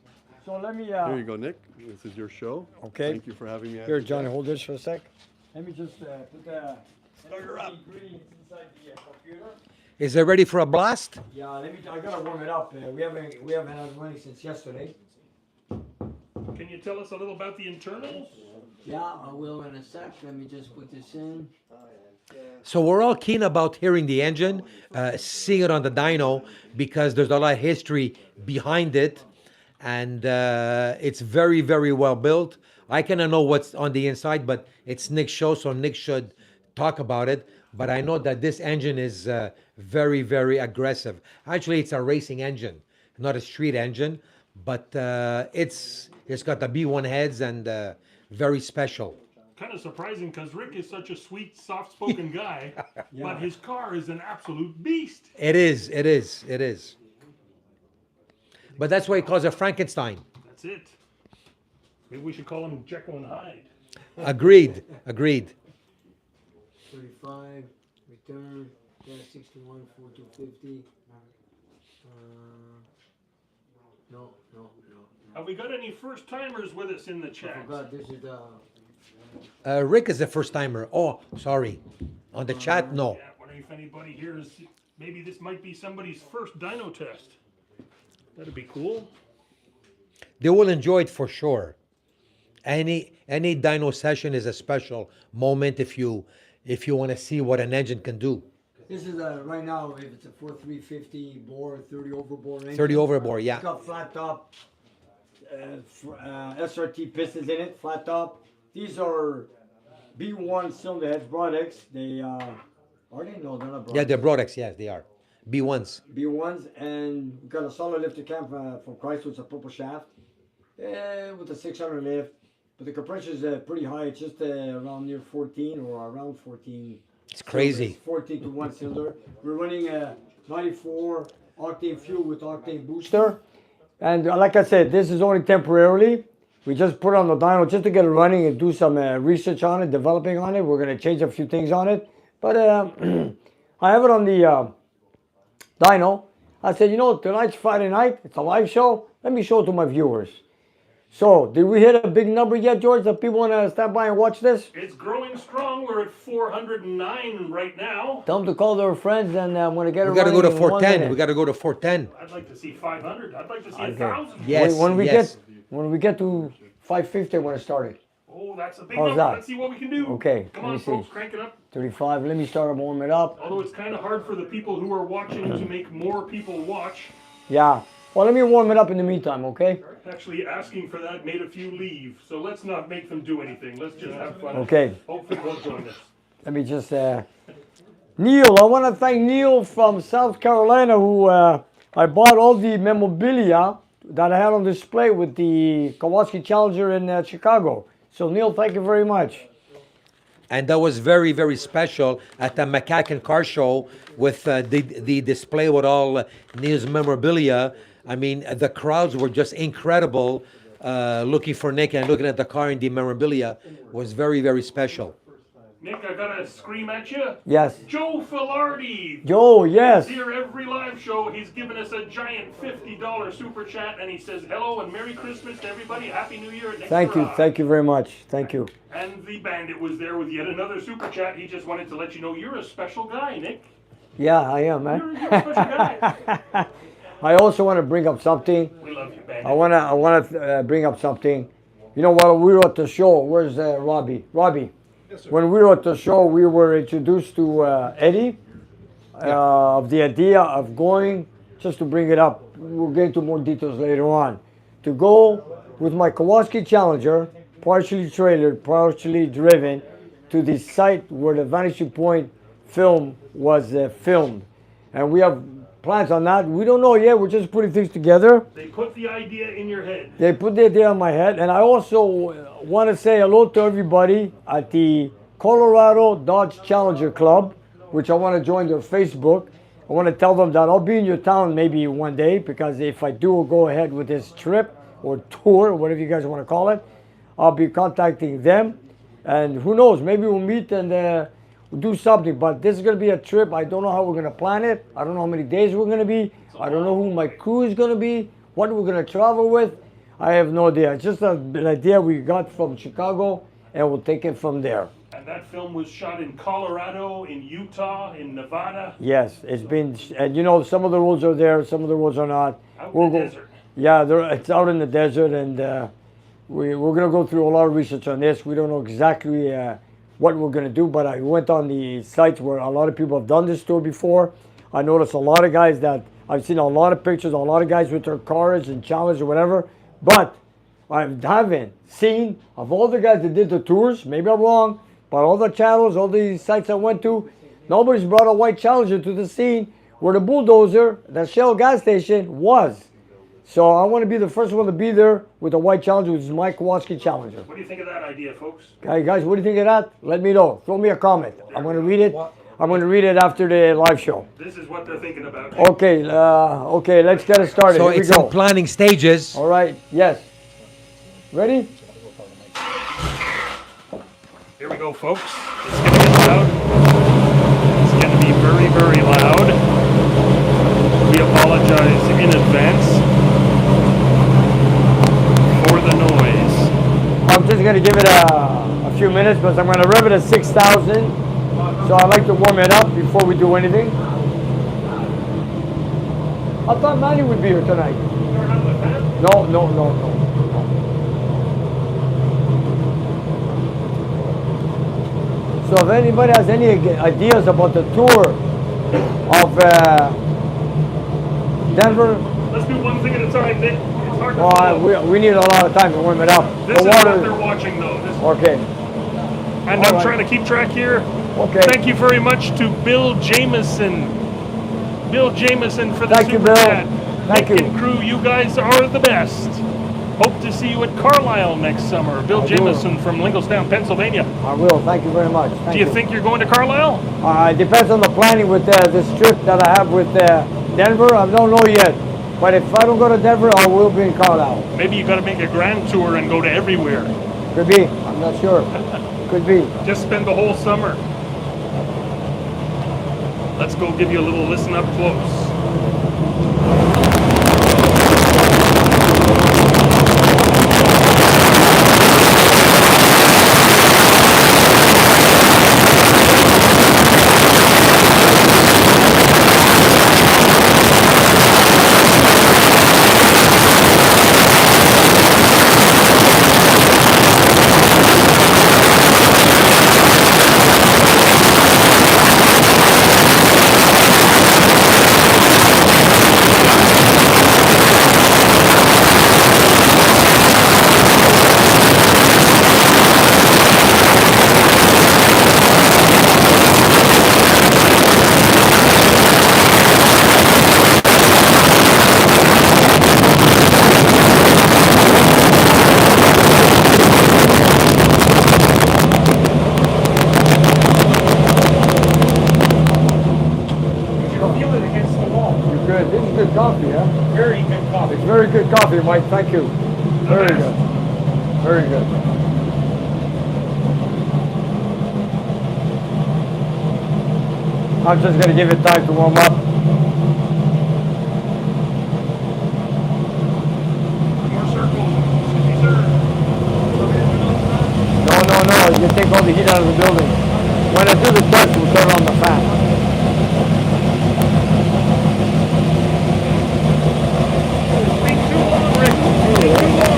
Speaker 2: So let me.
Speaker 7: Here you go, Nick. This is your show.
Speaker 2: Okay.
Speaker 7: Thank you for having me.
Speaker 2: Here, Johnny, hold this for a sec. Let me just put the ingredients inside the computer.
Speaker 5: Is it ready for a blast?
Speaker 2: Yeah, I gotta warm it up. We haven't had it running since yesterday.
Speaker 1: Can you tell us a little about the internals?
Speaker 2: Yeah, I will in a sec. Let me just put this in.
Speaker 5: So we're all keen about hearing the engine, seeing it on the dyno, because there's a lot of history behind it, and it's very, very well built. I cannot know what's on the inside, but it's Nick's show, so Nick should talk about it. But I know that this engine is very, very aggressive. Actually, it's a racing engine, not a street engine, but it's got the B1 heads and very special.
Speaker 1: Kind of surprising because Rick is such a sweet, soft-spoken guy, but his car is an absolute beast.
Speaker 5: It is. But that's why he calls it Frankenstein.
Speaker 1: That's it. Maybe we should call him Jekyll and Hyde.
Speaker 5: Agreed.
Speaker 2: 35, return, yeah, 61, 4250. No.
Speaker 1: Have we got any first-timers with us in the
Speaker 2: I
Speaker 1: chat?
Speaker 2: forgot, this is the.
Speaker 5: Rick is a first timer. Oh, sorry. On the chat, no.
Speaker 1: Yeah, wondering if anybody here is, maybe this might be somebody's first dyno test. That'd be cool.
Speaker 5: They will enjoy it for sure. Any dyno session is a special moment if you want to see what an engine can do.
Speaker 2: This is right now, if it's a 4350 bore, 30 overbore engine.
Speaker 5: 30 overbore, yeah.
Speaker 2: It's got flat top, SRT pistons in it, flat top. These are B1 cylinder heads, Brodex. They are they? No, they're not Brodex.
Speaker 5: Yeah, they're Brodex, yes, they are. B1s.
Speaker 2: B1s, and we've got a solid lifter cam from Chrysler. It's a purple shaft with a 600 lift. But the compression is pretty high. It's just around near 14 or around 14.
Speaker 5: It's crazy.
Speaker 2: 14 to 1 cylinder. We're running a 94 octane fuel with octane booster. And like I said, this is only temporarily. We just put it on the dyno just to get it running and do some research on it, developing on it. We're going to change a few things on it. But I have it on the dyno. I said, tonight's Friday night. It's a live show. Let me show it to my viewers. So, did we hit a big number yet, George, that people want to stand by and watch this?
Speaker 1: It's growing strong. We're at 409 right now.
Speaker 2: Tell them to call their friends, and I'm going to get it
Speaker 5: We got to
Speaker 2: running
Speaker 5: go to
Speaker 2: in 1
Speaker 5: 410.
Speaker 2: minute.
Speaker 5: We got to go to 410.
Speaker 1: I'd like to see 500. I'd like to see 1,000.
Speaker 5: Yes,
Speaker 2: when we
Speaker 5: yes.
Speaker 2: get to 550, I want to start it.
Speaker 1: Oh, that's a big
Speaker 2: How's
Speaker 1: number.
Speaker 2: that?
Speaker 1: Let's see what we can do.
Speaker 2: Okay,
Speaker 1: Come
Speaker 2: let
Speaker 1: on,
Speaker 2: me see.
Speaker 1: folks, crank it up.
Speaker 2: 35. Let me start warming it up.
Speaker 1: Although it's kind of hard for the people who are watching to make more people watch.
Speaker 2: Yeah. Well, let me warm it up in the meantime, okay?
Speaker 1: Actually, asking for that made a few leave. So let's not make them do anything. Let's just have fun.
Speaker 2: Okay.
Speaker 1: Hopefully they'll join us.
Speaker 2: Let me just, Neil, I want to thank Neil from South Carolina who I bought all the memorabilia that I had on display with the Kowalski Challenger in Chicago. So Neil, thank you very much.
Speaker 5: And that was very, very special at the McCacken Car Show with the display with all Neil's memorabilia. I mean, the crowds were just incredible looking for Nick and looking at the car and the memorabilia was very, very special.
Speaker 1: Nick, I gotta scream at you.
Speaker 2: Yes.
Speaker 1: Joe Filardi.
Speaker 2: Joe, yes.
Speaker 1: Here every live show, he's given us a giant $50 super chat, and he says hello and Merry Christmas to everybody. Happy New Year.
Speaker 2: Thank you very much. Thank you.
Speaker 1: And the Bandit was there with yet another super chat. He just wanted to let you know you're a special guy, Nick.
Speaker 2: Yeah, I am, man.
Speaker 1: You're a special guy.
Speaker 2: I also want to bring up something.
Speaker 1: We love you, Bandit.
Speaker 2: I want to bring up something. You know, while we were at the show, where's Robbie? Robbie. When we were at the show, we were introduced to Eddie of the idea of going, just to bring it up, we'll get into more details later on, to go with my Kowalski Challenger, partially trailered, partially driven, to the site where the Vanishing Point film was filmed. And we have plans on that. We don't know yet. We're just putting things together.
Speaker 1: They put the idea in your head.
Speaker 2: They put the idea in my head. And I also want to say hello to everybody at the Colorado Dodge Challenger Club, which I want to join their Facebook. I want to tell them that I'll be in your town maybe one day, because if I do go ahead with this trip or tour, whatever you guys want to call it, I'll be contacting them. And who knows, maybe we'll meet and we'll do something. But this is going to be a trip. I don't know how we're going to plan it. I don't know how many days we're going to be. I don't know who my crew is going to be, what we're going to travel with. I have no idea. It's just an idea we got from Chicago, and we'll take it from there.
Speaker 1: And that film was shot in Colorado, in Utah, in Nevada.
Speaker 2: Yes, it's been, and you know, some of the roads are there, some of the roads are not.
Speaker 1: Out in the desert.
Speaker 2: Yeah, it's out in the desert, and we're going to go through a lot of research on this. We don't know exactly what we're going to do, but I went on the sites where a lot of people have done this tour before. I noticed a lot of guys that, I've seen a lot of pictures, a lot of guys with their cars and Challenge or whatever, but I haven't seen, of all the guys that did the tours, maybe I'm wrong, but all the channels, all the sites I went to, nobody's brought a white Challenger to the scene where the bulldozer, the Shell gas station, was. So I want to be the first one to be there with a white Challenger, which is my Kowalski Challenger.
Speaker 1: What do you think of that idea, folks?
Speaker 2: Okay, guys, what do you think of that? Let me know. Throw me a comment. I'm going to read it. I'm going to read it after the live show.
Speaker 1: This is what they're thinking about.
Speaker 2: Okay, okay, let's get it started.
Speaker 5: So
Speaker 2: Here
Speaker 5: it's
Speaker 2: we go.
Speaker 5: in planning stages.
Speaker 2: All right, yes. Ready?
Speaker 1: Here we go, folks. It's going to get loud. It's going to be very, very loud. We apologize in advance for the noise.
Speaker 2: I'm just going to give it a few minutes because I'm going to rev it at 6,000. So I like to warm it up before we do anything. I thought Manny would be here tonight. No. So if anybody has any ideas about the tour of Denver,
Speaker 1: Let's do one thing at a time, Nick. It's hard to follow.
Speaker 2: we need a lot of time to warm it up.
Speaker 1: This is what they're watching, though.
Speaker 2: Okay.
Speaker 1: And
Speaker 2: All
Speaker 1: I'm
Speaker 2: right.
Speaker 1: trying to keep track here.
Speaker 2: Okay.
Speaker 1: Thank you very much to Bill Jameson. Bill Jameson for the
Speaker 2: Thank you,
Speaker 1: super
Speaker 2: Bill.
Speaker 1: chat.
Speaker 2: Thank
Speaker 1: Nick
Speaker 2: you.
Speaker 1: and crew, you guys are the best. Hope to see you at Carlisle next summer. Bill
Speaker 2: I will.
Speaker 1: Jameson from Lincolnstown, Pennsylvania.
Speaker 2: I will. Thank you very much.
Speaker 1: Do you think you're going to Carlisle?
Speaker 2: It depends on the planning with this trip that I have with Denver. I don't know yet. But if I don't go to Denver, I will be in Carlisle.
Speaker 1: Maybe you got to make a grand tour and go to everywhere.
Speaker 2: Could be. I'm not sure. Could be.
Speaker 1: Just spend the whole summer. Let's go give you a little listen up close.
Speaker 2: Yes, this is good coffee, huh?
Speaker 1: Very good coffee.
Speaker 2: It's very good coffee, Mike. Thank you. Very good. Very good. I'm just gonna give it time to warm up.
Speaker 1: More circles. Yes, sir.
Speaker 2: No. You take all the heat out of the building. When I do the test, we'll turn on the fan.
Speaker 1: Speak too long, Rick. Speak too long.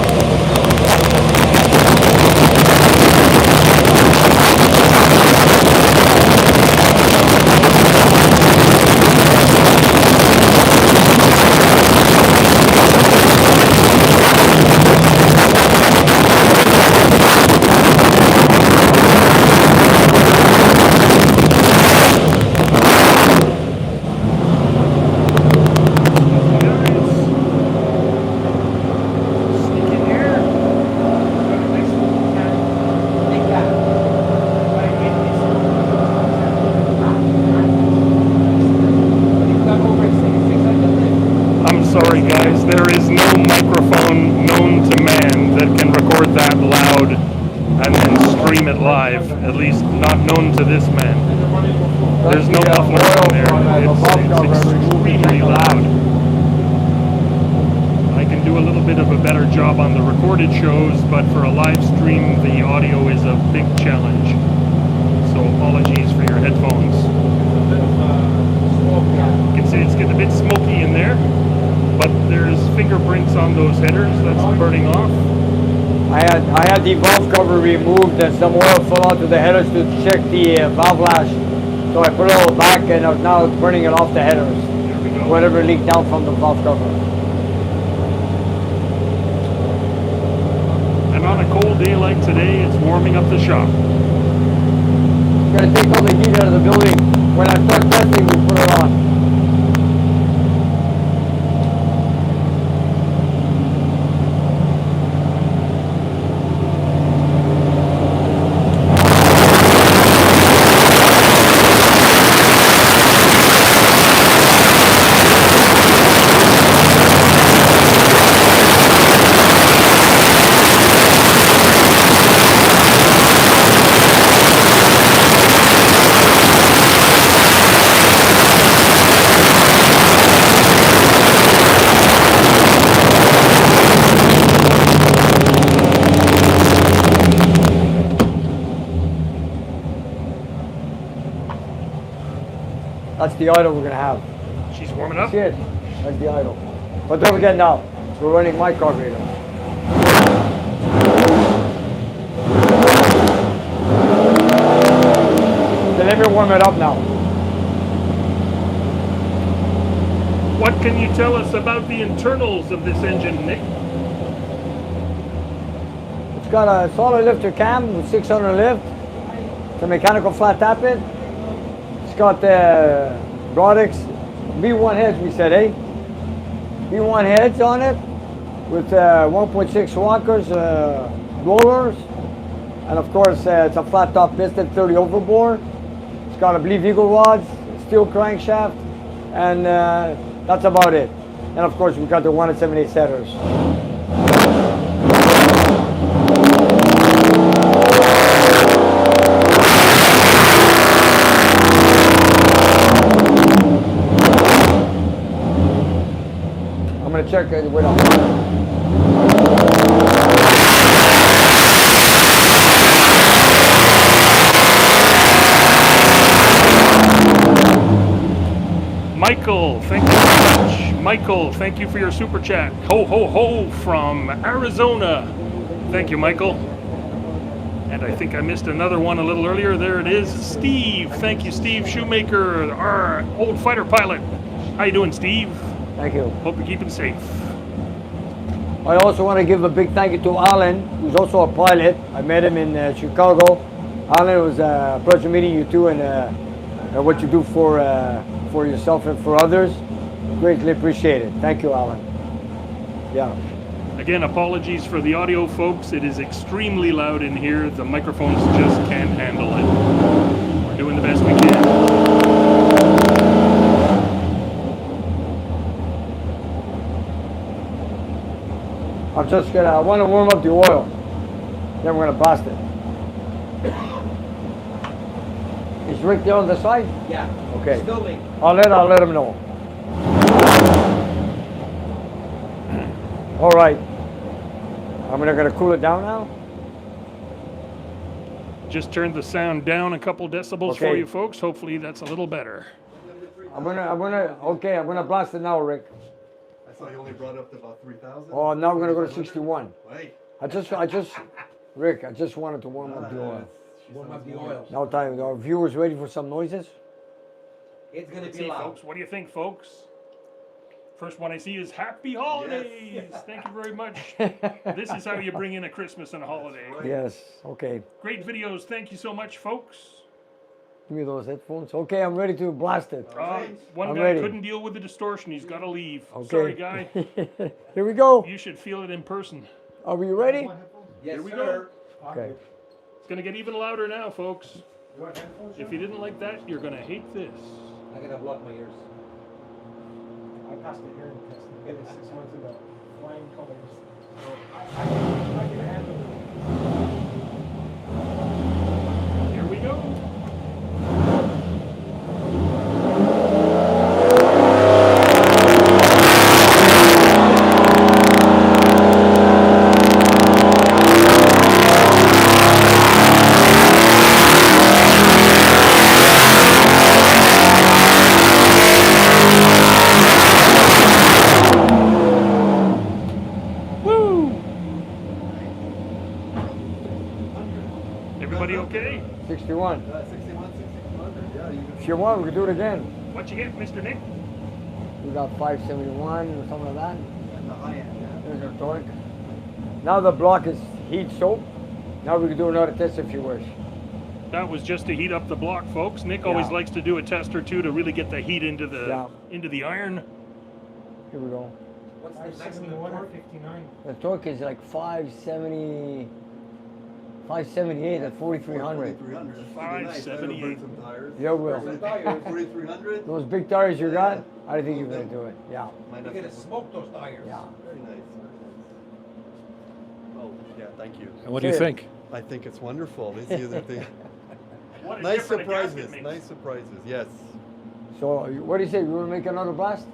Speaker 1: Sorry guys, there is no microphone known to man that can record that loud and then stream it live, at least not known to this man. There's no muffler in there, it's extremely loud. I can do a little bit of a better job on the recorded shows, but for a live stream the audio is a big challenge. So apologies for your headphones. You can see it's getting a bit smoky in there. But there's fingerprints on those headers that's burning off.
Speaker 2: I had the valve cover removed and some oil fell out to the headers to check the valve lash. So I put it all back and now it's burning it off the headers.
Speaker 1: There we go.
Speaker 2: Whatever leaked down from the valve cover.
Speaker 1: And on a cold day like today, it's warming up the shop.
Speaker 2: Gotta take all the heat out of the building. When I start testing, we put it on. That's the idle we're gonna have.
Speaker 1: She's warming up.
Speaker 2: See it? That's the idle. But don't forget now, we're running my carburetor. So let me warm it up now.
Speaker 1: What can you tell us about the internals of this engine, Nick?
Speaker 2: It's got a solid lifter cam with 600 lift. It's a mechanical flat tappet. It's got Brodix B1 heads, we said, eh? B1 heads on it with 1.6 walkers, rollers. And of course, it's a flat top piston, 30 overbore. It's got a bleed eagle rods, steel crankshaft, and that's about it. And of course, we've got the 178 setters. I'm gonna check it. Wait on.
Speaker 1: Michael, thank you very much. Michael, thank you for your super chat. Ho, ho, ho from Arizona. Thank you, Michael. And I think I missed another one a little earlier. There it is. Steve, thank you, Steve Shoemaker, our old fighter pilot. How you doing, Steve?
Speaker 2: Thank you.
Speaker 1: Hope you're keeping safe.
Speaker 2: I also want to give a big thank you to Alan, who's also a pilot. I met him in Chicago. Alan, it was a pleasure meeting you too, and what you do for yourself and for others. Greatly appreciate it. Thank you, Alan. Yeah.
Speaker 1: Again, apologies for the audio, folks. It is extremely loud in here. The microphones just can't handle it. We're doing the best we can.
Speaker 2: I want to warm up the oil. Then we're gonna blast it. Is Rick there on the side?
Speaker 5: Yeah.
Speaker 2: Okay.
Speaker 5: Still leak.
Speaker 2: I'll let him know. All right. I'm gonna cool it down now.
Speaker 1: Just turned the sound down a couple decibels for
Speaker 2: Okay.
Speaker 1: you folks. Hopefully that's a little better.
Speaker 2: I'm gonna blast it now, Rick.
Speaker 7: I saw you only brought up to about 3,000.
Speaker 2: Oh, now we're gonna go to 61.
Speaker 7: Wait.
Speaker 2: Rick, I just wanted to warm up the oil.
Speaker 5: Warm up the oil.
Speaker 2: Now time, are viewers ready for some noises?
Speaker 5: It's gonna
Speaker 1: Let's
Speaker 5: be
Speaker 1: see,
Speaker 5: loud.
Speaker 1: folks. What do you think, folks? First one I see is Happy Holidays. Thank you very much. This is how you bring in a Christmas and a holiday.
Speaker 2: Yes, okay.
Speaker 1: Great videos. Thank you so much, folks.
Speaker 2: Give me those headphones. Okay, I'm ready to blast it.
Speaker 1: One
Speaker 2: I'm
Speaker 1: guy
Speaker 2: ready.
Speaker 1: couldn't deal with the distortion. He's got to leave.
Speaker 2: Okay.
Speaker 1: Sorry, guy.
Speaker 2: Here we go.
Speaker 1: You should feel it in person.
Speaker 2: Are we ready?
Speaker 5: Yes,
Speaker 1: Here we
Speaker 5: sir.
Speaker 1: go.
Speaker 2: Okay.
Speaker 1: It's going to get even louder now, folks. If you didn't like that, you're going to hate this.
Speaker 5: I'm gonna block my ears.
Speaker 9: I passed the hearing test maybe 6 months ago. Flying colors. So I can handle it.
Speaker 1: Here we go. Everybody okay?
Speaker 2: 61.
Speaker 7: 61, 6100. Yeah, you
Speaker 2: If you want, we can do it again.
Speaker 1: What you get, Mr. Nick?
Speaker 2: We got 571 or something like that.
Speaker 7: can the high end. Yeah.
Speaker 2: There's our torque. Now the block is heat soaked. Now we can do another test if you wish.
Speaker 1: That was just to heat up the block, folks. Nick always
Speaker 2: Yeah.
Speaker 1: likes to do a test or two to really get the heat into the
Speaker 2: Yeah.
Speaker 1: iron.
Speaker 2: Here we go.
Speaker 5: What's the maximum
Speaker 9: 571 or
Speaker 5: torque?
Speaker 9: 59.
Speaker 2: The torque is like 570, 578 at 4,300.
Speaker 7: 4,300.
Speaker 1: 578.
Speaker 7: Some tires.
Speaker 2: Yeah, will.
Speaker 7: 4,300.
Speaker 2: Those big tires you got, I think you're gonna do it. Yeah.
Speaker 5: You're gonna smoke those tires.
Speaker 2: Yeah.
Speaker 7: Very nice. Oh, yeah, thank you.
Speaker 1: And what
Speaker 2: do you think?
Speaker 7: I think it's wonderful. This is the thing.
Speaker 1: What a
Speaker 7: Nice
Speaker 1: difference a gasket
Speaker 7: surprises.
Speaker 1: makes.
Speaker 7: Nice surprises. Yes.
Speaker 2: So what do you say? You wanna make another blast?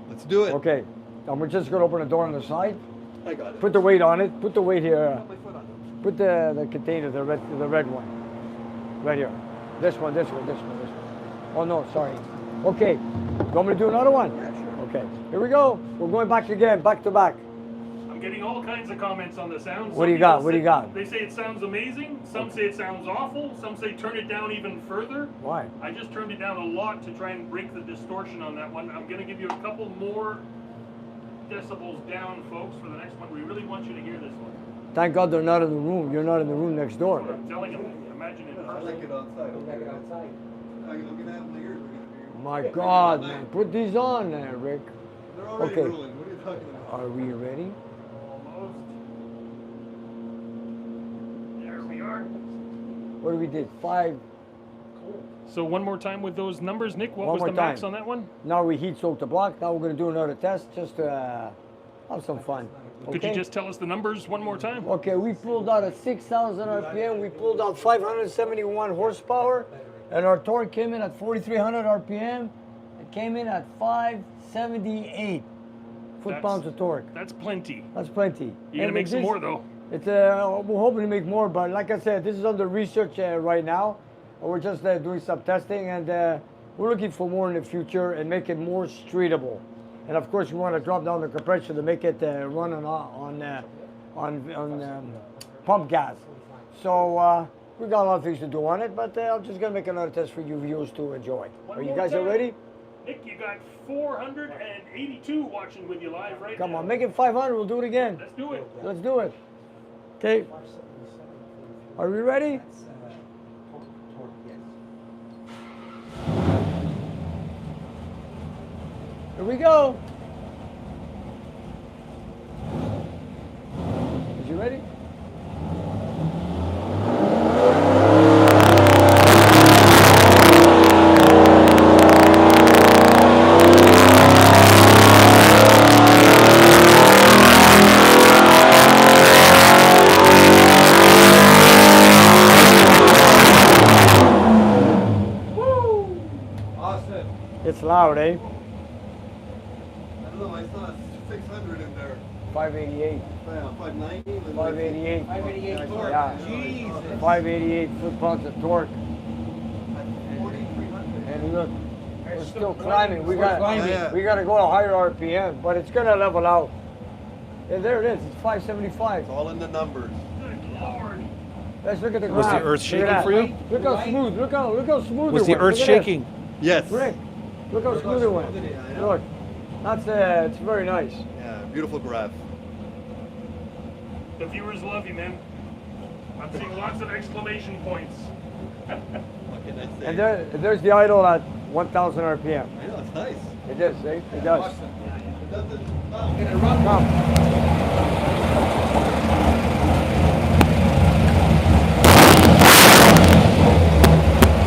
Speaker 7: Let's do it.
Speaker 2: Okay. And we're just gonna open the door on the side.
Speaker 7: I got it.
Speaker 2: Put the weight on it. Put the weight here.
Speaker 7: Put my foot on it.
Speaker 2: Put the container, the red one. Right here. This one. Oh no, sorry. Okay. You want me to do another one?
Speaker 7: Yeah, sure.
Speaker 2: Okay. Here we go. We're going back again, back to back.
Speaker 1: I'm getting all kinds of comments on the sound.
Speaker 2: What do you got? What do you got?
Speaker 1: They say it sounds amazing. Some say it sounds awful. Some say turn it down even further.
Speaker 2: Why?
Speaker 1: I just turned it down a lot to try and break the distortion on that one. I'm going to give you a couple more decibels down, folks, for the next one. We really want you to hear this one.
Speaker 2: Thank God they're not in the room. You're not in the room next door.
Speaker 1: That's what I'm telling them. Imagine in
Speaker 7: I like
Speaker 1: person.
Speaker 7: it outside.
Speaker 5: Take it outside.
Speaker 7: Are you looking at them? The ears are going to be.
Speaker 2: My God, man. Put these on there, Rick.
Speaker 7: They're already
Speaker 2: Okay.
Speaker 7: ruling. What are you talking about?
Speaker 2: Are we ready?
Speaker 1: Almost. There we are.
Speaker 2: What do we did? 5.
Speaker 1: So one more time with those numbers, Nick. What
Speaker 2: One
Speaker 1: was
Speaker 2: more
Speaker 1: the max
Speaker 2: time.
Speaker 1: on that one?
Speaker 2: Now we heat soak the block. Now we're going to do another test just to have some fun.
Speaker 1: Could you
Speaker 2: Okay?
Speaker 1: just tell us the numbers one more time?
Speaker 2: Okay, we pulled out at 6,000 RPM. We pulled out 571 horsepower, and our torque came in at 4,300 RPM. It came in at 578 foot-pounds of torque.
Speaker 1: That's plenty.
Speaker 2: That's plenty.
Speaker 1: You're gonna make some more though.
Speaker 2: It's we're hoping to make more, but like I said, this is under research right now. We're just doing some testing, and we're looking for more in the future and make it more streetable. And of course, we want to drop down the compression to make it run on pump gas. So we got a lot of things to do on it, but I'm just gonna make another test for you viewers to enjoy.
Speaker 1: One
Speaker 2: Are you
Speaker 1: more
Speaker 2: guys
Speaker 1: time.
Speaker 2: ready?
Speaker 1: Nick, you got 482 watching with you live right now.
Speaker 2: Come on, make it 500. We'll do it again.
Speaker 1: Let's do it.
Speaker 2: Let's do it. Okay. Are we ready? Here we go. Is you ready? It's loud, eh?
Speaker 7: I don't know, I saw 600 in there.
Speaker 2: 588.
Speaker 7: Yeah, 590.
Speaker 2: 588.
Speaker 9: 588 torque.
Speaker 2: Yeah.
Speaker 9: Jesus.
Speaker 2: 588 foot-pounds of torque.
Speaker 7: 4,300.
Speaker 2: And look, we're still climbing. We got
Speaker 7: climbing.
Speaker 2: we got to go to higher RPM, but it's gonna level out. And there it is. It's 575.
Speaker 7: It's all in the numbers.
Speaker 1: Good Lord.
Speaker 2: Let's look at the
Speaker 4: Was
Speaker 2: graph.
Speaker 4: the earth
Speaker 2: Look
Speaker 4: shaking
Speaker 2: at
Speaker 4: for
Speaker 2: that.
Speaker 4: you?
Speaker 2: Look how smooth. Look how smooth
Speaker 4: Was
Speaker 2: it
Speaker 4: the
Speaker 2: went.
Speaker 4: earth
Speaker 2: Look at this.
Speaker 4: shaking?
Speaker 7: Yes.
Speaker 2: Rick, look how smooth it went. Look, that's it's very nice.
Speaker 7: Yeah, beautiful graph.
Speaker 1: The viewers love you, man. I'm seeing lots of exclamation points.
Speaker 7: What can I say?
Speaker 2: And there's the idle at 1,000 RPM.
Speaker 7: I know, it's nice.
Speaker 2: It is, eh? It does.
Speaker 7: It doesn't.
Speaker 2: Come.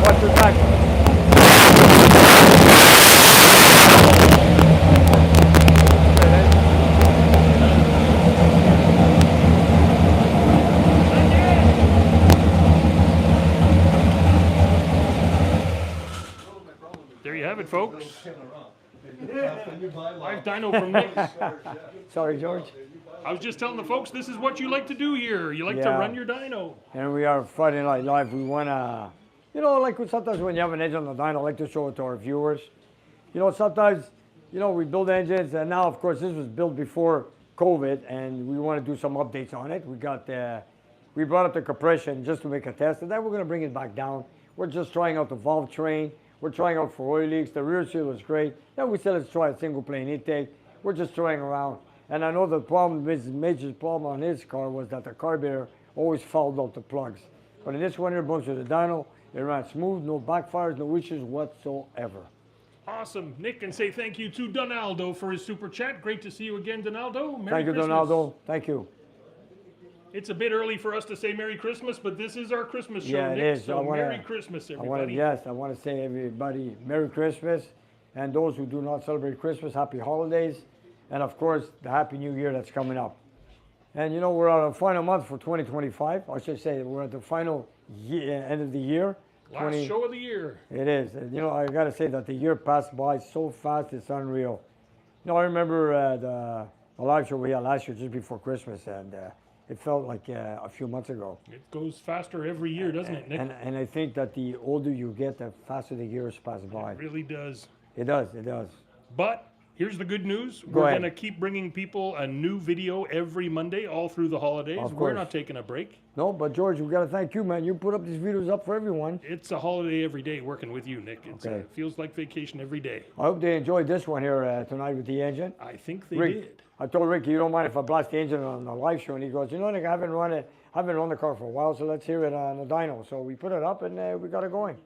Speaker 2: Watch your back.
Speaker 1: There you have it, folks. Live dyno from Nick.
Speaker 2: Sorry, George.
Speaker 1: I was just telling the folks this is what you like to do here. You like to
Speaker 2: Yeah.
Speaker 1: run your dyno.
Speaker 2: And we are Friday Night Live. We want to, like sometimes when you have an engine on the dyno, I like to show it to our viewers. Sometimes, we build engines, and now, of course, this was built before COVID, and we want to do some updates on it. We brought up the compression just to make a test, and then we're going to bring it back down. We're just trying out the valve train. We're trying out for oil leaks. The rear seal is great. Then we said let's try a single plane intake. We're just trying around. And I know the problem, his major problem on his car was that the carburetor always fouled out the plugs. But in this one here, bunch of the dyno, it ran smooth, no backfires, no issues whatsoever.
Speaker 1: Awesome. Nick, and say thank you to Donaldo for his super chat. Great to see you again, Donaldo. Merry
Speaker 2: Thank you,
Speaker 1: Christmas.
Speaker 2: Donaldo. Thank you.
Speaker 1: It's a bit early for us to say Merry Christmas, but this is our Christmas show,
Speaker 2: Yeah, it
Speaker 1: Nick.
Speaker 2: is.
Speaker 1: So
Speaker 2: I wanna-
Speaker 1: Merry Christmas,
Speaker 2: I
Speaker 1: everybody.
Speaker 2: want to say everybody Merry Christmas, and those who do not celebrate Christmas, Happy Holidays, and of course the Happy New Year that's coming up. And we're on the final month for 2025. I should say we're at the final end of the year.
Speaker 1: Last show of the year.
Speaker 2: It is. And, I got to say that the year passed by so fast, it's unreal. I remember the live show we had last year just before Christmas, and it felt like a few months ago.
Speaker 1: It goes faster every year, doesn't it, Nick?
Speaker 2: And I think that the older you get, the faster the years pass by.
Speaker 1: It really does.
Speaker 2: It does, it does.
Speaker 1: But here's the good news.
Speaker 2: Go
Speaker 1: We're
Speaker 2: ahead.
Speaker 1: going to keep bringing people a new video every Monday all through the holidays.
Speaker 2: Of
Speaker 1: We're
Speaker 2: course.
Speaker 1: not taking a break.
Speaker 2: No, but George, we got to thank you, man. You put up these videos up for everyone.
Speaker 1: It's a holiday every day working with you, Nick. It
Speaker 2: Okay.
Speaker 1: feels like vacation every day.
Speaker 2: I hope they enjoyed this one here tonight with the engine.
Speaker 1: I think they
Speaker 2: Rick,
Speaker 1: did.
Speaker 2: I told Rick, you don't mind if I blast the engine on the live show, and he goes, Nick, I haven't run the car for a while, so let's hear it on the dyno. So we put it up, and we got it going.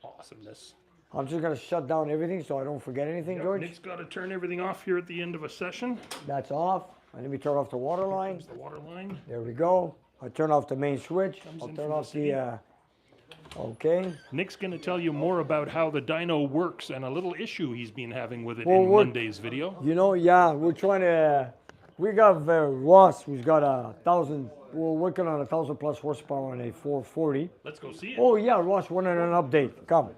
Speaker 1: Awesomeness.
Speaker 2: I'm just gonna shut down everything so I don't forget anything, George.
Speaker 1: Nick's got to turn everything off here at the end of a session.
Speaker 2: That's off. And let me turn off the water line.
Speaker 1: There's the water line.
Speaker 2: There we go. I turn off the main switch. I'll
Speaker 1: in
Speaker 2: turn
Speaker 1: from
Speaker 2: off
Speaker 1: the
Speaker 2: the. Okay.
Speaker 1: Nick's going to tell you more about how the dyno works and a little issue he's been having with it
Speaker 2: Well,
Speaker 1: in
Speaker 2: what-
Speaker 1: Monday's video.
Speaker 2: Yeah, we're trying to. We got Ross, who's got 1,000. We're working on 1,000 plus horsepower on a 440.
Speaker 1: Let's go see it.
Speaker 2: Oh yeah, Ross wanted an update. Come.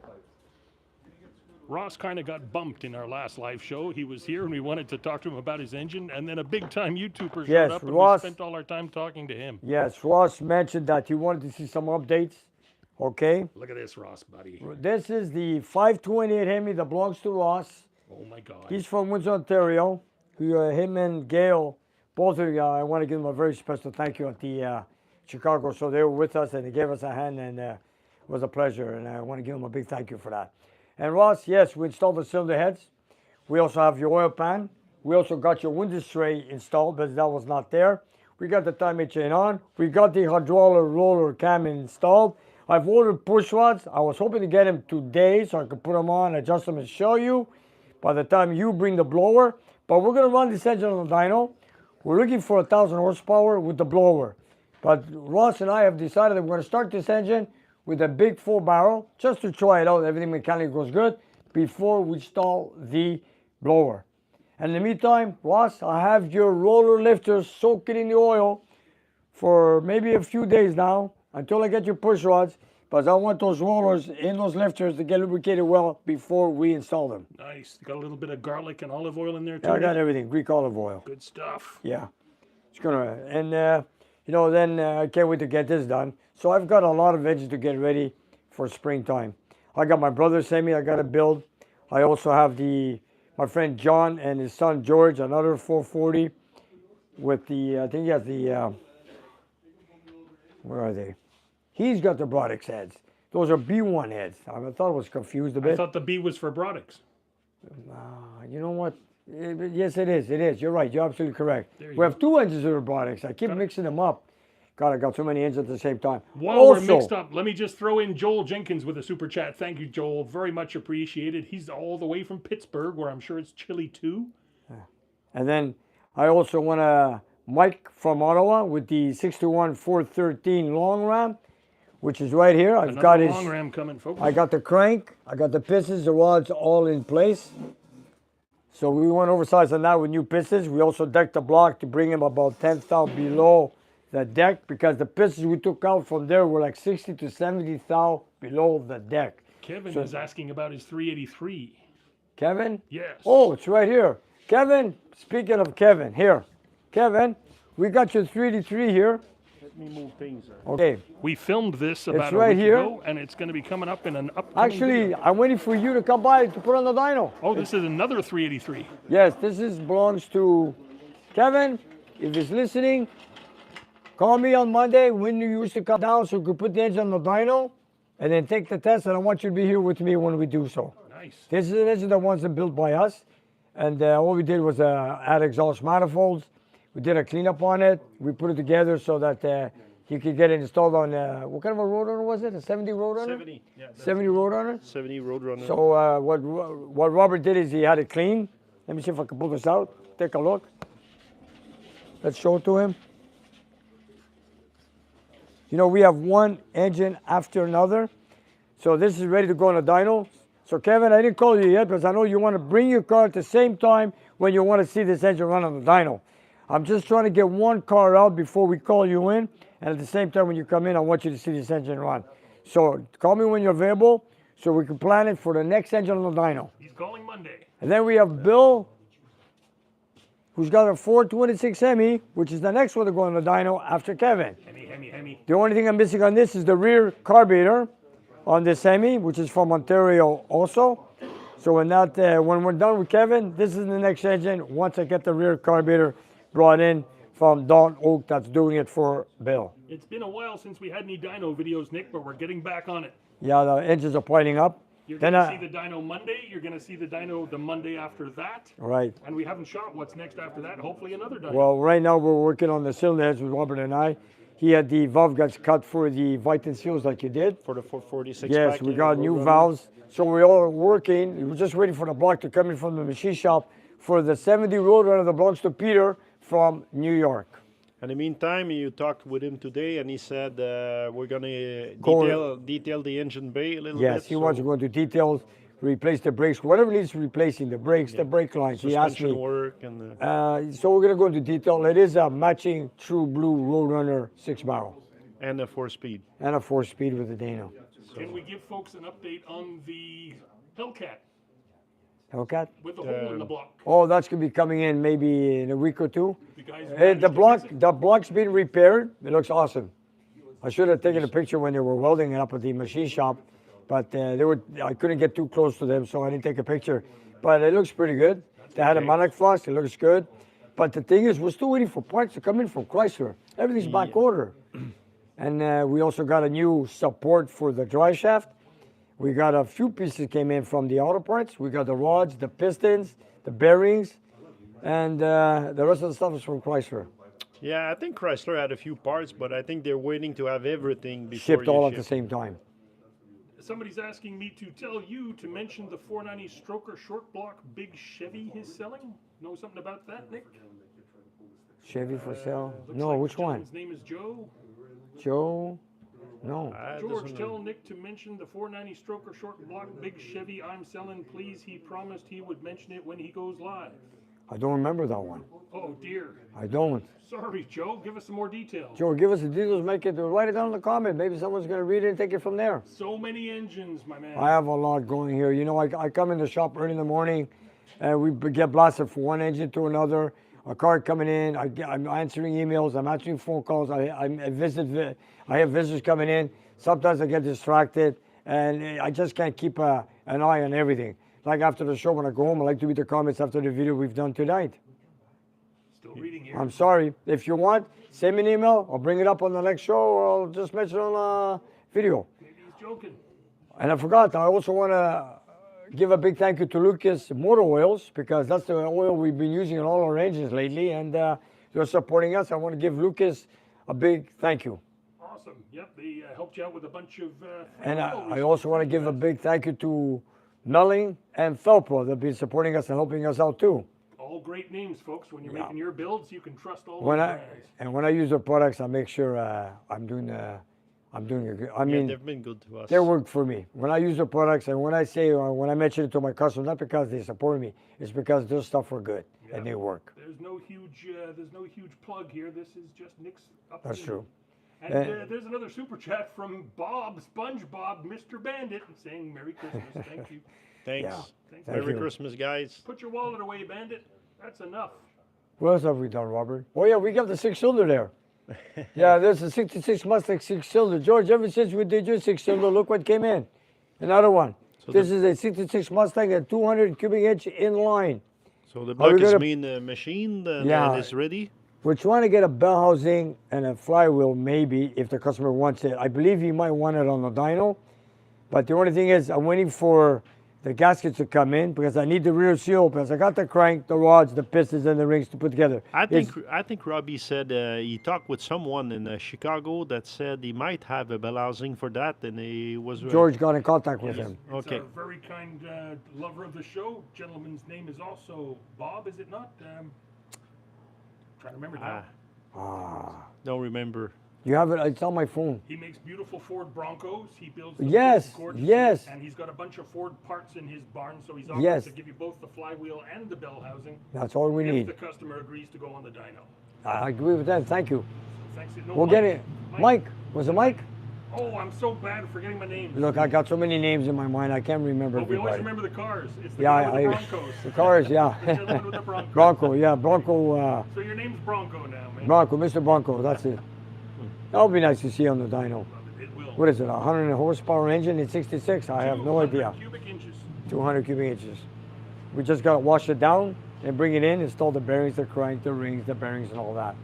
Speaker 1: Ross kind of got bumped in our last live show. He was here and we wanted to talk to him about his engine, and then a big time YouTuber showed
Speaker 2: Yes,
Speaker 1: up and
Speaker 2: Ross-
Speaker 1: we spent all our time talking to him.
Speaker 2: Yes, Ross mentioned that he wanted to see some updates. Okay.
Speaker 1: Look at this, Ross, buddy.
Speaker 2: This is the 528 Hemi that belongs to Ross.
Speaker 1: Oh my God.
Speaker 2: He's from Windsor, Ontario. Him and Gail, both of you, I want to give them a very special thank you at the Chicago. So they were with us and they gave us a hand, and it was a pleasure. And I want to give them a big thank you for that. And Ross, yes, we installed the cylinder heads. We also have your oil pan. We also got your window tray installed, but that was not there. We got the timing chain on. We got the hydraulic roller cam installed. I've ordered push rods. I was hoping to get them today so I could put them on, adjust them, and show you by the time you bring the blower. But we're going to run this engine on the dyno. We're looking for 1,000 horsepower with the blower. But Ross and I have decided that we're going to start this engine with a big full barrel just to try it out. Everything mechanically goes good before we install the blower. And in the meantime, Ross, I have your roller lifters soaking in the oil for maybe a few days now until I get your push rods, But I want those rollers in those lifters to get lubricated well before we install them.
Speaker 1: Nice. Got a little bit of garlic and olive oil in there too.
Speaker 2: Yeah, I got everything. Greek olive oil.
Speaker 1: Good stuff.
Speaker 2: Yeah, it's gonna, and you know, then I can't wait to get this done. So I've got a lot of engines to get ready for springtime. I got my brother sent me. I got to build. I also have my friend John and his son George, another 440 with the I think he has the where are they? He's got the Brodix heads. Those are B1 heads. I thought I was confused a bit.
Speaker 1: I thought the B was for Brodix.
Speaker 2: You know what? Yes, it is. It is. You're right. You're absolutely correct.
Speaker 1: There you
Speaker 2: We have two engines that are Brodix. I keep mixing them up. God, I got too many engines at the same time.
Speaker 1: While we're mixed up, let me just throw in Joel Jenkins with a super chat. Thank you, Joel. Very much appreciated. He's all the way from Pittsburgh, where I'm sure it's chilly too.
Speaker 2: And then I also want to Mike from Ottawa with the 621 413 long ram, which is right here. I've got his
Speaker 1: long ram coming, folks.
Speaker 2: I got the crank, I got the pistons, the rods all in place. So we went oversized on that with new pistons. We also decked the block to bring him about 10th thou below the deck because the pistons we took out from there were like 60 to 70 thou below the deck.
Speaker 1: Kevin is asking about his 383.
Speaker 2: Kevin?
Speaker 1: Yes.
Speaker 2: Oh, it's right here. Kevin, speaking of Kevin, here. Kevin, we got your 383 here.
Speaker 6: Let me move things.
Speaker 2: Okay.
Speaker 1: We filmed this about
Speaker 2: It's
Speaker 1: a
Speaker 2: right
Speaker 1: week
Speaker 2: here.
Speaker 1: ago, and it's going to be coming up in an upcoming
Speaker 2: Actually,
Speaker 1: video.
Speaker 2: I'm waiting for you to come by to put on the dyno.
Speaker 1: Oh, this is another 383.
Speaker 2: Yes, belongs to Kevin. If he's listening, call me on Monday when you used to come down so we could put the engine on the dyno and then take the test. And I want you to be here with me when we do so.
Speaker 1: Nice.
Speaker 2: These are the ones that built by us. And all we did was add exhaust manifolds. We did a cleanup on it. We put it together so that you could get it installed on, what kind of a Roadrunner was it? A 70 Roadrunner?
Speaker 6: 70. Yeah,
Speaker 2: 70 Roadrunner?
Speaker 6: 70 Roadrunner.
Speaker 2: So what Robert did is he had it clean. Let me see if I can pull this out. Take a look. Let's show it to him. You know, we have one engine after another. So this is ready to go on a dyno. So Kevin, I didn't call you yet because I know you want to bring your car at the same time when you want to see this engine run on the dyno. I'm just trying to get one car out before we call you in. And at the same time when you come in, I want you to see this engine run. So call me when you're available so we can plan it for the next engine on the dyno.
Speaker 1: He's calling Monday.
Speaker 2: And then we have Bill, who's got a 426 Hemi, which is the next one to go on the dyno after Kevin.
Speaker 1: Hemi.
Speaker 2: The only thing I'm missing on this is the rear carburetor on this Hemi, which is from Ontario also. So when we're done with Kevin, this is the next engine once I get the rear carburetor brought in from Don Oak that's doing it for Bill.
Speaker 1: It's been a while since we had any dyno videos, Nick, but we're getting back on it.
Speaker 2: Yeah, the engines are piling up.
Speaker 1: You're going to see the dyno Monday. You're going to see the dyno the Monday after that.
Speaker 2: Right.
Speaker 1: And we haven't shot what's next after that. Hopefully another dyno.
Speaker 2: Well, right now we're working on the cylinder heads with Robert and I. He had the valve guts cut for the Vitan seals like you did.
Speaker 6: For the 446
Speaker 2: Yes,
Speaker 6: pack,
Speaker 2: we
Speaker 6: yeah,
Speaker 2: got new
Speaker 6: Roadrunner.
Speaker 2: valves. So we're all working. We're just waiting for the block to come in from the machine shop for the 70 Roadrunner that belongs to Peter from New York.
Speaker 6: In the meantime, you talked with him today, and he said we're going to detail the engine bay a little bit.
Speaker 2: Yes, he wants to go into details, replace the brakes, whatever needs replacing, the brakes, the brake lines. He asked
Speaker 6: Suspension
Speaker 2: me.
Speaker 6: work and
Speaker 2: So we're going to go into detail. It is a matching True Blue Roadrunner 6-barrel.
Speaker 6: and a 4-speed.
Speaker 2: And a 4-speed with a Dyno.
Speaker 1: Can we give folks an update on the Hellcat
Speaker 2: Hellcat?
Speaker 1: with the hole in the block?
Speaker 2: Oh, that's going to be coming in maybe in a week or two.
Speaker 1: The guys
Speaker 2: The block's been repaired. It looks awesome. I should have taken a picture when they were welding it up at the machine shop, but I couldn't get too close to them, so I didn't take a picture. But it looks pretty good. They had a manic flux. It looks good. But the thing is, we're still waiting for parts to come in from Chrysler. Everything's back order. And we also got a new support for the dry shaft. We got a few pieces came in from the auto parts. We got the rods, the pistons, the bearings, and the rest of the stuff is from Chrysler.
Speaker 6: Yeah, I think Chrysler had a few parts, but I think they're waiting to have everything before
Speaker 2: Shipped all at
Speaker 6: ship.
Speaker 2: the same time.
Speaker 1: Somebody's asking me to tell you to mention the 490 stroker short block big Chevy he's selling. Know something about that, Nick?
Speaker 2: Chevy for sale?
Speaker 1: Looks
Speaker 2: No,
Speaker 1: like
Speaker 2: which
Speaker 1: the
Speaker 2: one?
Speaker 1: gentleman's name is Joe.
Speaker 2: Joe? No.
Speaker 1: George, tell Nick to mention the 490 stroker short block big Chevy I'm selling, please. He promised he would mention it when he goes live.
Speaker 2: I don't remember that one.
Speaker 1: Oh dear.
Speaker 2: I don't.
Speaker 1: Sorry, Joe. Give us some more details.
Speaker 2: Joe, give us the details, write it down in the comment. Maybe someone's going to read it and take it from there.
Speaker 1: So many engines, my man.
Speaker 2: I have a lot going here. You know, I come in the shop early in the morning, and we get blasted from one engine to another. A car coming in, I'm answering emails, I'm answering phone calls. I have visitors coming in. Sometimes I get distracted, and I just can't keep an eye on everything. Like after the show, when I go home, I like to read the comments after the video we've done tonight.
Speaker 1: Still reading here.
Speaker 2: I'm sorry. If you want, send me an email. I'll bring it up on the next show, or I'll just mention it on a video.
Speaker 1: Maybe he's joking.
Speaker 2: And I forgot, I also want to give a big thank you to Lucas Motor Oils, because that's the oil we've been using in all our engines lately, and they're supporting us. I want to give Lucas a big thank you.
Speaker 1: Awesome. Yep, they helped you out with a bunch of.
Speaker 2: And I also want to give a big thank you to Melling and Felpro. They've been supporting us and helping us out too.
Speaker 1: All great names, folks. When you're making your builds, you can trust all
Speaker 2: When
Speaker 1: those
Speaker 2: I
Speaker 1: brands.
Speaker 2: and when I use their products, I make sure I'm doing a good. I mean,
Speaker 6: they've been good to us.
Speaker 2: they work for me. When I use their products, and when I say or when I mention it to my customers, not because they support me, it's because their stuff are good and they work.
Speaker 1: There's no huge plug here. This is just Nick's up.
Speaker 2: That's true.
Speaker 1: And there's another super chat from Bob, SpongeBob, Mr. Bandit, saying Merry Christmas. Thank you.
Speaker 6: Thanks.
Speaker 2: Yeah.
Speaker 1: Thank
Speaker 6: Merry
Speaker 2: you.
Speaker 6: Christmas, guys.
Speaker 1: Put your wallet away, Bandit. That's enough.
Speaker 2: What else have we done, Robert? Oh yeah, we got the 6-cylinder there. Yeah, there's a 66 Mustang 6-cylinder. George, ever since we did your 6-cylinder, look what came in. Another one.
Speaker 6: So
Speaker 2: this is a 66 Mustang at 200 cubic inch inline.
Speaker 6: So the
Speaker 2: Are we
Speaker 6: block is
Speaker 2: gonna-
Speaker 6: being machined and
Speaker 2: Yeah.
Speaker 6: it's ready.
Speaker 2: We're trying to get a bell housing and a flywheel, maybe, if the customer wants it. I believe he might want it on the dyno. But the only thing is, I'm waiting for the gaskets to come in, because I need the rear seal, because I got the crank, the rods, the pistons, and the rings to put together.
Speaker 6: I
Speaker 2: It's-
Speaker 6: think Robbie said he talked with someone in Chicago that said he might have a bell housing for that, and he was
Speaker 2: George got in contact with him.
Speaker 1: It's
Speaker 6: Okay.
Speaker 1: a very kind lover of the show. Gentleman's name is also Bob, is it not? Trying to remember now.
Speaker 6: Don't remember.
Speaker 2: You have it, it's on my phone.
Speaker 1: He makes beautiful Ford Broncos. He builds them
Speaker 2: Yes,
Speaker 1: gorgeous,
Speaker 2: yes.
Speaker 1: And he's got a bunch of Ford parts in his barn, so he's offered
Speaker 2: Yes.
Speaker 1: to give you both the flywheel and the bell housing
Speaker 2: That's all we
Speaker 1: if
Speaker 2: need.
Speaker 1: the customer agrees to go on the dyno.
Speaker 2: I agree with that. Thank you.
Speaker 1: Thanks. No,
Speaker 2: We'll get it. Mike, was it Mike?
Speaker 1: Oh, I'm so bad at forgetting my names.
Speaker 2: Look, I got so many names in my mind, I can't remember
Speaker 1: But we always
Speaker 2: everybody.
Speaker 1: remember the cars. It's the
Speaker 2: Yeah,
Speaker 1: guy with the Broncos.
Speaker 2: the cars,
Speaker 1: The
Speaker 2: yeah.
Speaker 1: gentleman with the Broncos.
Speaker 2: Bronco, yeah, Bronco,
Speaker 1: So your name's Bronco now, man.
Speaker 2: Bronco, Mr. Bronco, that's it. That would be nice to see on the dyno.
Speaker 1: It will.
Speaker 2: What is it, a 100 horsepower engine in 66? I have no
Speaker 1: 200
Speaker 2: idea.
Speaker 1: Cubic inches.
Speaker 2: 200 cubic inches. We just got to wash it down and bring it in, install the bearings, the crank, the rings, the bearings, and all that.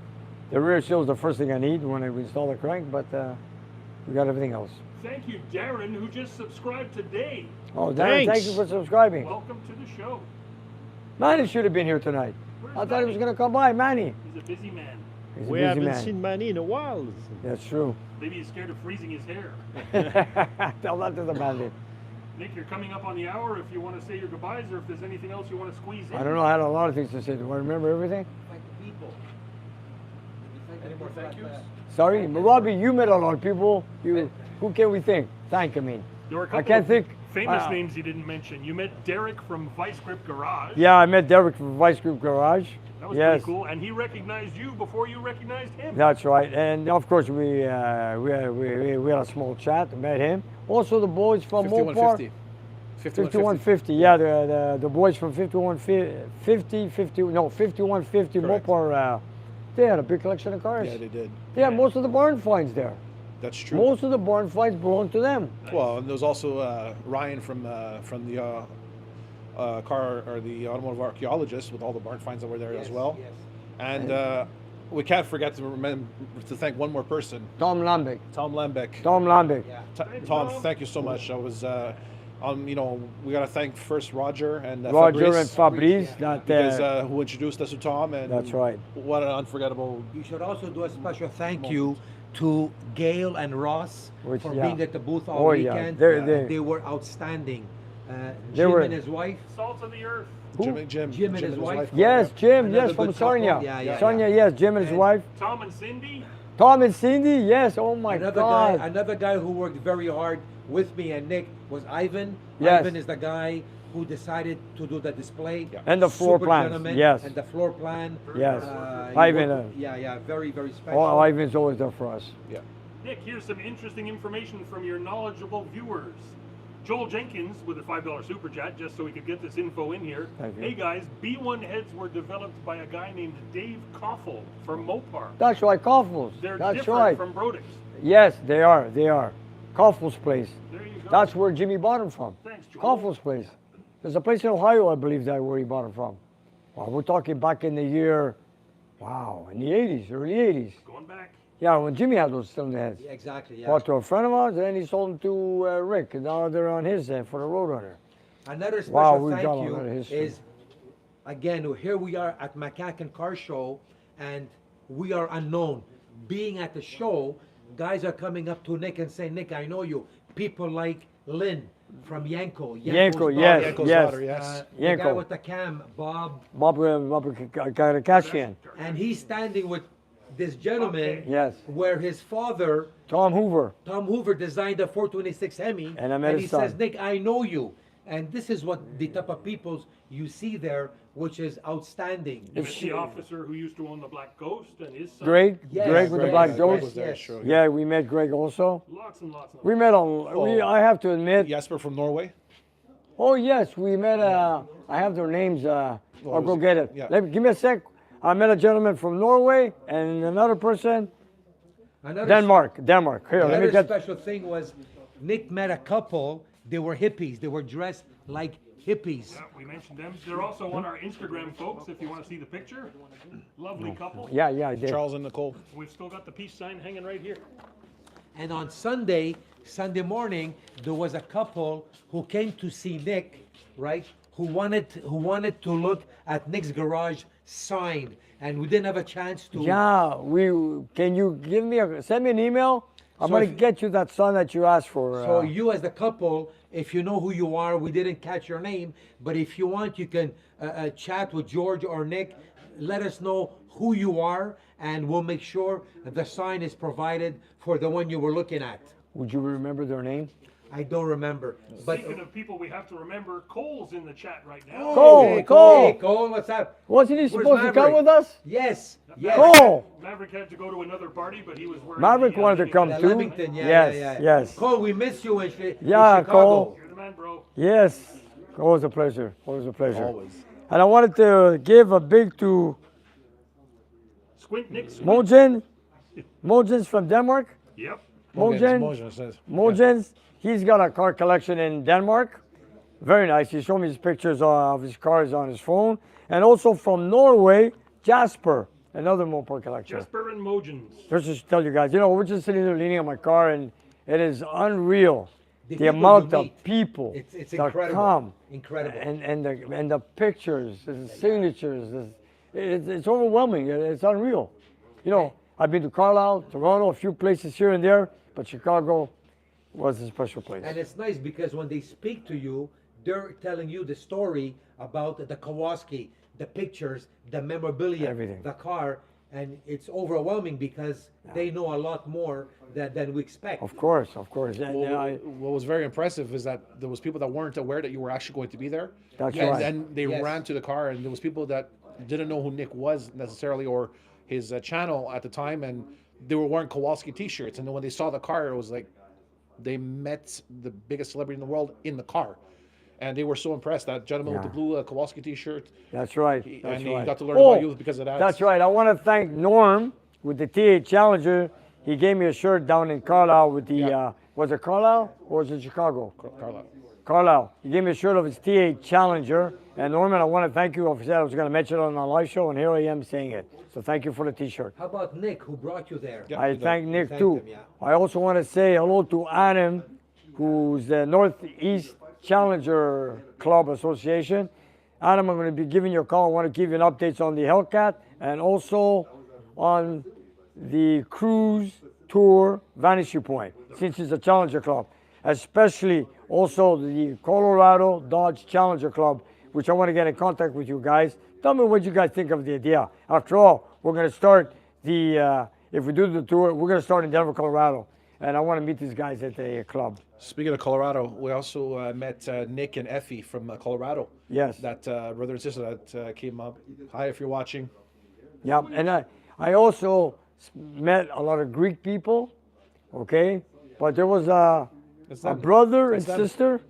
Speaker 2: The rear seal is the first thing I need when I install the crank, but we got everything else.
Speaker 1: Thank you, Darren, who just subscribed today.
Speaker 2: Oh, Darren, thank
Speaker 6: Thanks.
Speaker 2: you for subscribing.
Speaker 1: Welcome to the show.
Speaker 2: Manny should have been here tonight.
Speaker 1: Where's
Speaker 2: I thought he was
Speaker 1: Manny?
Speaker 2: going to come by. Manny.
Speaker 1: He's a busy man.
Speaker 2: He's a
Speaker 6: We
Speaker 2: busy
Speaker 6: haven't
Speaker 2: man.
Speaker 6: seen Manny in a while.
Speaker 2: That's true.
Speaker 1: Maybe he's scared of freezing his hair.
Speaker 2: Tell that to the bandit.
Speaker 1: Nick, you're coming up on the hour. If you want to say your goodbyes or if there's anything else you want to squeeze in.
Speaker 2: I don't know. I had a lot of things to say. Do I remember everything?
Speaker 4: Any more thank yous?
Speaker 2: Sorry, but Robbie, you met a lot of people. Who can we thank? Thank, I mean.
Speaker 1: There were a couple
Speaker 2: I can't
Speaker 1: of
Speaker 2: think.
Speaker 1: famous names you didn't mention. You met Derek from Vice Grip Garage.
Speaker 2: Yeah, I met Derek from Vice Group Garage.
Speaker 1: That was
Speaker 2: Yes,
Speaker 1: pretty cool. And he recognized you before you recognized him.
Speaker 2: that's right. And of course, we had a small chat. Met him. Also, the boys from Mopar.
Speaker 8: 5150.
Speaker 2: 5150. Yeah, the boys from 5150 Mopar. They had a big collection of cars.
Speaker 8: Yeah, they did.
Speaker 2: Yeah, most of the barn finds there.
Speaker 8: That's true.
Speaker 2: Most of the barn finds belong to them.
Speaker 8: Well, and there's also Ryan from the car or the automotive archaeologist with all the barn finds that were there as well.
Speaker 9: Yes.
Speaker 8: And we can't forget to thank one more person,
Speaker 2: Tom Lambic.
Speaker 8: Tom Lambeck.
Speaker 2: Tom Lambic.
Speaker 9: Yeah.
Speaker 8: Tom, thank you so much. I was, we got to thank first Roger and
Speaker 2: Roger
Speaker 8: Fabrice,
Speaker 2: and Fabrice.
Speaker 8: because
Speaker 2: That,
Speaker 8: who introduced us to Tom, and
Speaker 2: that's right.
Speaker 8: What an unforgettable.
Speaker 5: You should also do a special thank you to Gail and Ross
Speaker 2: Which-
Speaker 5: for
Speaker 2: yeah.
Speaker 5: being at the booth all
Speaker 2: Oh, yeah.
Speaker 5: weekend.
Speaker 2: They-
Speaker 5: Were outstanding.
Speaker 2: They
Speaker 5: Jim
Speaker 2: were-
Speaker 5: and his wife.
Speaker 1: Salt of the earth.
Speaker 5: Jim and his wife.
Speaker 2: Yes, Jim.
Speaker 5: Another
Speaker 2: Yes, from
Speaker 5: good couple.
Speaker 2: Sarnia.
Speaker 5: Yeah.
Speaker 2: Sarnia. Yes, Jim and his
Speaker 5: And-
Speaker 2: wife.
Speaker 1: Tom and Cindy.
Speaker 2: Tom and Cindy. Yes. Oh my
Speaker 5: Another guy who worked very hard with me and Nick was Ivan.
Speaker 2: Yes.
Speaker 5: Ivan is the guy who decided to do the display.
Speaker 2: And the floor
Speaker 5: Super
Speaker 2: plans,
Speaker 5: gentleman,
Speaker 2: yes.
Speaker 5: And the floor plan.
Speaker 2: Yes.
Speaker 5: he
Speaker 2: Ivan,
Speaker 5: worked- yeah, very, very special.
Speaker 2: Oh, Ivan's always there for us.
Speaker 8: Yeah.
Speaker 1: Nick, here's some interesting information from your knowledgeable viewers. Joel Jenkins with a $5 super chat, just so we could get this info in here.
Speaker 2: Thank you.
Speaker 1: Hey guys, B1 heads were developed by a guy named Dave Koffel from Mopar.
Speaker 2: That's right, Koffels.
Speaker 1: They're
Speaker 2: That's
Speaker 1: different
Speaker 2: right.
Speaker 1: from Brodix.
Speaker 2: Yes, they are. They are. Koffels' place.
Speaker 1: There you go.
Speaker 2: That's where Jimmy bought them from.
Speaker 1: Thanks, Joel.
Speaker 2: Koffels' place. There's a place in Ohio, I believe, that where he bought them from. Well, we're talking back in the year, wow, in the 80s, early 80s.
Speaker 1: Going back.
Speaker 2: Yeah, when Jimmy had those cylinder heads.
Speaker 5: Yeah, exactly. Yeah.
Speaker 2: Bought to a friend of ours, and then he sold them to Rick, and now they're on his for the Roadrunner.
Speaker 5: Another special
Speaker 2: Wow, we've
Speaker 5: thank
Speaker 2: got a
Speaker 5: you
Speaker 2: lot of history.
Speaker 5: is, again, here we are at Macacan Car Show, and we are unknown. Being at the show, guys are coming up to Nick and saying, Nick, I know you. People like Lynn from Yanko.
Speaker 2: Yanko,
Speaker 5: Yanko's
Speaker 2: yes,
Speaker 5: daughter.
Speaker 8: Yanko's
Speaker 2: yes.
Speaker 8: daughter, yes.
Speaker 5: The guy
Speaker 2: Yanko.
Speaker 5: with the cam, Bob,
Speaker 2: Bob Kardashian.
Speaker 5: and he's standing with this gentleman
Speaker 2: Yes.
Speaker 5: where his father,
Speaker 2: Tom Hoover.
Speaker 5: Tom Hoover, designed a 426 Hemi,
Speaker 2: And I met
Speaker 5: he
Speaker 2: his son.
Speaker 5: says, Nick, I know you. And this is what the type of peoples you see there, which is outstanding.
Speaker 1: You met the officer who used to own the Black Ghost and his son.
Speaker 2: Greg,
Speaker 5: Yes,
Speaker 2: Greg with the
Speaker 5: yes,
Speaker 2: black
Speaker 5: yes,
Speaker 2: doors.
Speaker 8: was there,
Speaker 5: yes.
Speaker 8: sure.
Speaker 2: Yeah, we met Greg also.
Speaker 1: Lots and lots of
Speaker 2: We met on. I have to admit.
Speaker 8: Jesper from Norway.
Speaker 2: Oh yes, we met. I have their names. I'll go get it.
Speaker 8: yeah.
Speaker 2: Give me a sec. I met a gentleman from Norway and another person,
Speaker 5: Another
Speaker 2: Denmark. Here, let me
Speaker 5: Another
Speaker 2: get.
Speaker 5: special thing was Nick met a couple. They were hippies. They were dressed like hippies.
Speaker 1: Yeah, we mentioned them. They're also on our Instagram, folks, if you want to see the picture. Lovely couple.
Speaker 2: Yeah, I did.
Speaker 8: Charles and Nicole.
Speaker 1: We've still got the peace sign hanging right here.
Speaker 5: And on Sunday morning, there was a couple who came to see Nick, right? Who wanted to look at Nick's garage sign, and we didn't have a chance to.
Speaker 2: Yeah, can you send me an email? I'm gonna get you that son that you asked for.
Speaker 5: So you as the couple, if you know who you are, we didn't catch your name, but if you want, you can chat with George or Nick. Let us know who you are, and we'll make sure the sign is provided for the one you were looking at.
Speaker 2: Would you remember their name?
Speaker 5: I don't remember, but
Speaker 1: Speaking of people we have to remember, Cole's in the chat right now.
Speaker 2: Cole, Cole.
Speaker 5: Hey, Cole, what's up?
Speaker 2: Wasn't he supposed to come
Speaker 5: Maverick?
Speaker 2: with us?
Speaker 5: Yes, yes.
Speaker 2: Cole.
Speaker 1: Maverick had to go to another party, but he was wearing
Speaker 2: Maverick
Speaker 1: the,
Speaker 2: wanted to come
Speaker 5: The
Speaker 2: too.
Speaker 5: Leamington, yeah,
Speaker 2: yes,
Speaker 5: yeah, yeah.
Speaker 2: yes.
Speaker 5: Cole, we miss you in
Speaker 2: Yeah,
Speaker 5: Chicago.
Speaker 2: Cole.
Speaker 1: You're the man, bro.
Speaker 2: Yes, always a pleasure. Always a pleasure.
Speaker 8: Always.
Speaker 2: And I wanted to give a big to
Speaker 1: Squint, Nick. Squint.
Speaker 2: Mojen. Mojen's from Denmark.
Speaker 1: Yep.
Speaker 2: Mojen.
Speaker 8: Mogen says.
Speaker 2: Mojen's. He's got a car collection in Denmark. Very nice. He showed me his pictures of his cars on his phone. And also from Norway, Jasper, another Mopar collector.
Speaker 1: Jesper and Mojens.
Speaker 2: Just to tell you guys, we're just sitting there leaning on my car, and it is unreal.
Speaker 5: The
Speaker 2: The
Speaker 5: people
Speaker 2: amount
Speaker 5: you
Speaker 2: of
Speaker 5: meet.
Speaker 2: people
Speaker 5: It's
Speaker 2: that
Speaker 5: incredible.
Speaker 2: come.
Speaker 5: Incredible.
Speaker 2: And the pictures, the signatures, it's overwhelming. It's unreal. I've been to Carlisle, Toronto, a few places here and there, but Chicago was a special place.
Speaker 5: And it's nice because when they speak to you, they're telling you the story about the Kowalski, the pictures, the memorabilia,
Speaker 2: Everything.
Speaker 5: the car, and it's overwhelming because they know a lot more than we expect.
Speaker 2: Of course. And,
Speaker 8: What was very impressive is that there was people that weren't aware that you were actually going to be there.
Speaker 2: That's
Speaker 8: and
Speaker 2: right.
Speaker 8: then they
Speaker 5: Yes.
Speaker 8: ran to the car, and there was people that didn't know who Nick was necessarily or his channel at the time, and they were wearing Kowalski T-shirts. And then when they saw the car, it was like they met the biggest celebrity in the world in the car, and they were so impressed. That gentleman with the blue Kowalski T-shirt,
Speaker 2: That's right.
Speaker 8: and
Speaker 2: That's
Speaker 8: he
Speaker 2: right.
Speaker 8: got to learn about you because of that.
Speaker 2: That's right. I want to thank Norm with the T8 Challenger. He gave me a shirt down in Carlisle with the, was it Carlisle or was it Chicago?
Speaker 8: Carlisle.
Speaker 2: Carlisle. He gave me a shirt of his T8 Challenger. And Norman, I want to thank you. I said I was going to mention it on our live show, and here I am saying it. So thank you for the T-shirt.
Speaker 5: How about Nick, who brought you there?
Speaker 8: Yeah.
Speaker 2: I thank Nick
Speaker 5: Thank
Speaker 2: too.
Speaker 5: him, yeah.
Speaker 2: I also want to say hello to Adam, who's the Northeast Challenger Club Association. Adam, I'm going to be giving you a call. I want to give you an updates on the Hellcat and also on the Cruise Tour Vanishing Point, since it's a Challenger Club, especially also the Colorado Dodge Challenger Club, which I want to get in contact with you guys. Tell me what you guys think of the idea. After all, we're going to start if we do the tour, we're going to start in Denver, Colorado. and I want to meet these guys at the club.
Speaker 8: Speaking of Colorado, we also met Nick and Effie from Colorado.
Speaker 2: Yes.
Speaker 8: That brother and sister that came up. Hi, if you're watching.
Speaker 2: Yeah, and I also met a lot of Greek people, okay? But there was a brother and sister.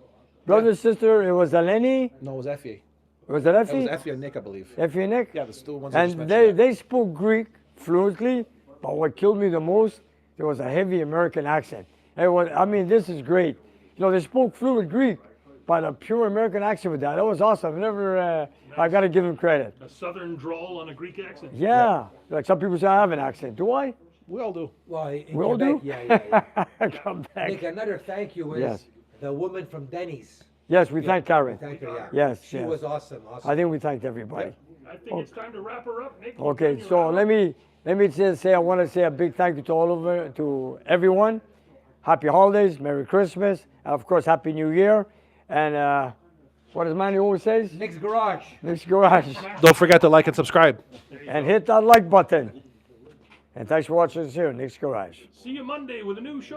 Speaker 2: Brother and sister, it was Eleni.
Speaker 8: No, it was Effie.
Speaker 2: Was it Effie?
Speaker 8: It was Effie and Nick, I believe.
Speaker 2: Effie and Nick?
Speaker 8: Yeah, the two ones I just
Speaker 2: And
Speaker 8: mentioned.
Speaker 2: they spoke Greek fluently, but what killed me the most, there was a heavy American accent. It was, I mean, this is great. You know, they spoke fluent Greek, but a pure American accent with that. That was awesome. I've never, I got to give them credit.
Speaker 1: A southern drawl on a Greek accent.
Speaker 2: Yeah. Like some people say I have an accent. Do I?
Speaker 8: We all do.
Speaker 5: Well, in
Speaker 2: We all
Speaker 5: Quebec,
Speaker 2: do?
Speaker 5: yeah.
Speaker 2: Come back.
Speaker 5: Nick, another thank you is
Speaker 2: Yes.
Speaker 5: the woman from Denny's.
Speaker 2: Yes, we thank Karen.
Speaker 5: Thank her, yeah.
Speaker 2: Yes,
Speaker 5: She
Speaker 2: yes.
Speaker 5: was awesome.
Speaker 2: I think we thanked everybody.
Speaker 1: I think it's time to wrap her up, Nick.
Speaker 2: Okay, so let me just say I want to say a big thank you to all of you, to everyone. Happy holidays, Merry Christmas, and of course Happy New Year. And what does Manny always says?
Speaker 5: Nick's Garage.
Speaker 2: Nick's Garage.
Speaker 8: Don't forget to like and subscribe.
Speaker 2: And hit that like button. And thanks for watching us here, Nick's Garage.
Speaker 1: See you Monday with a new show.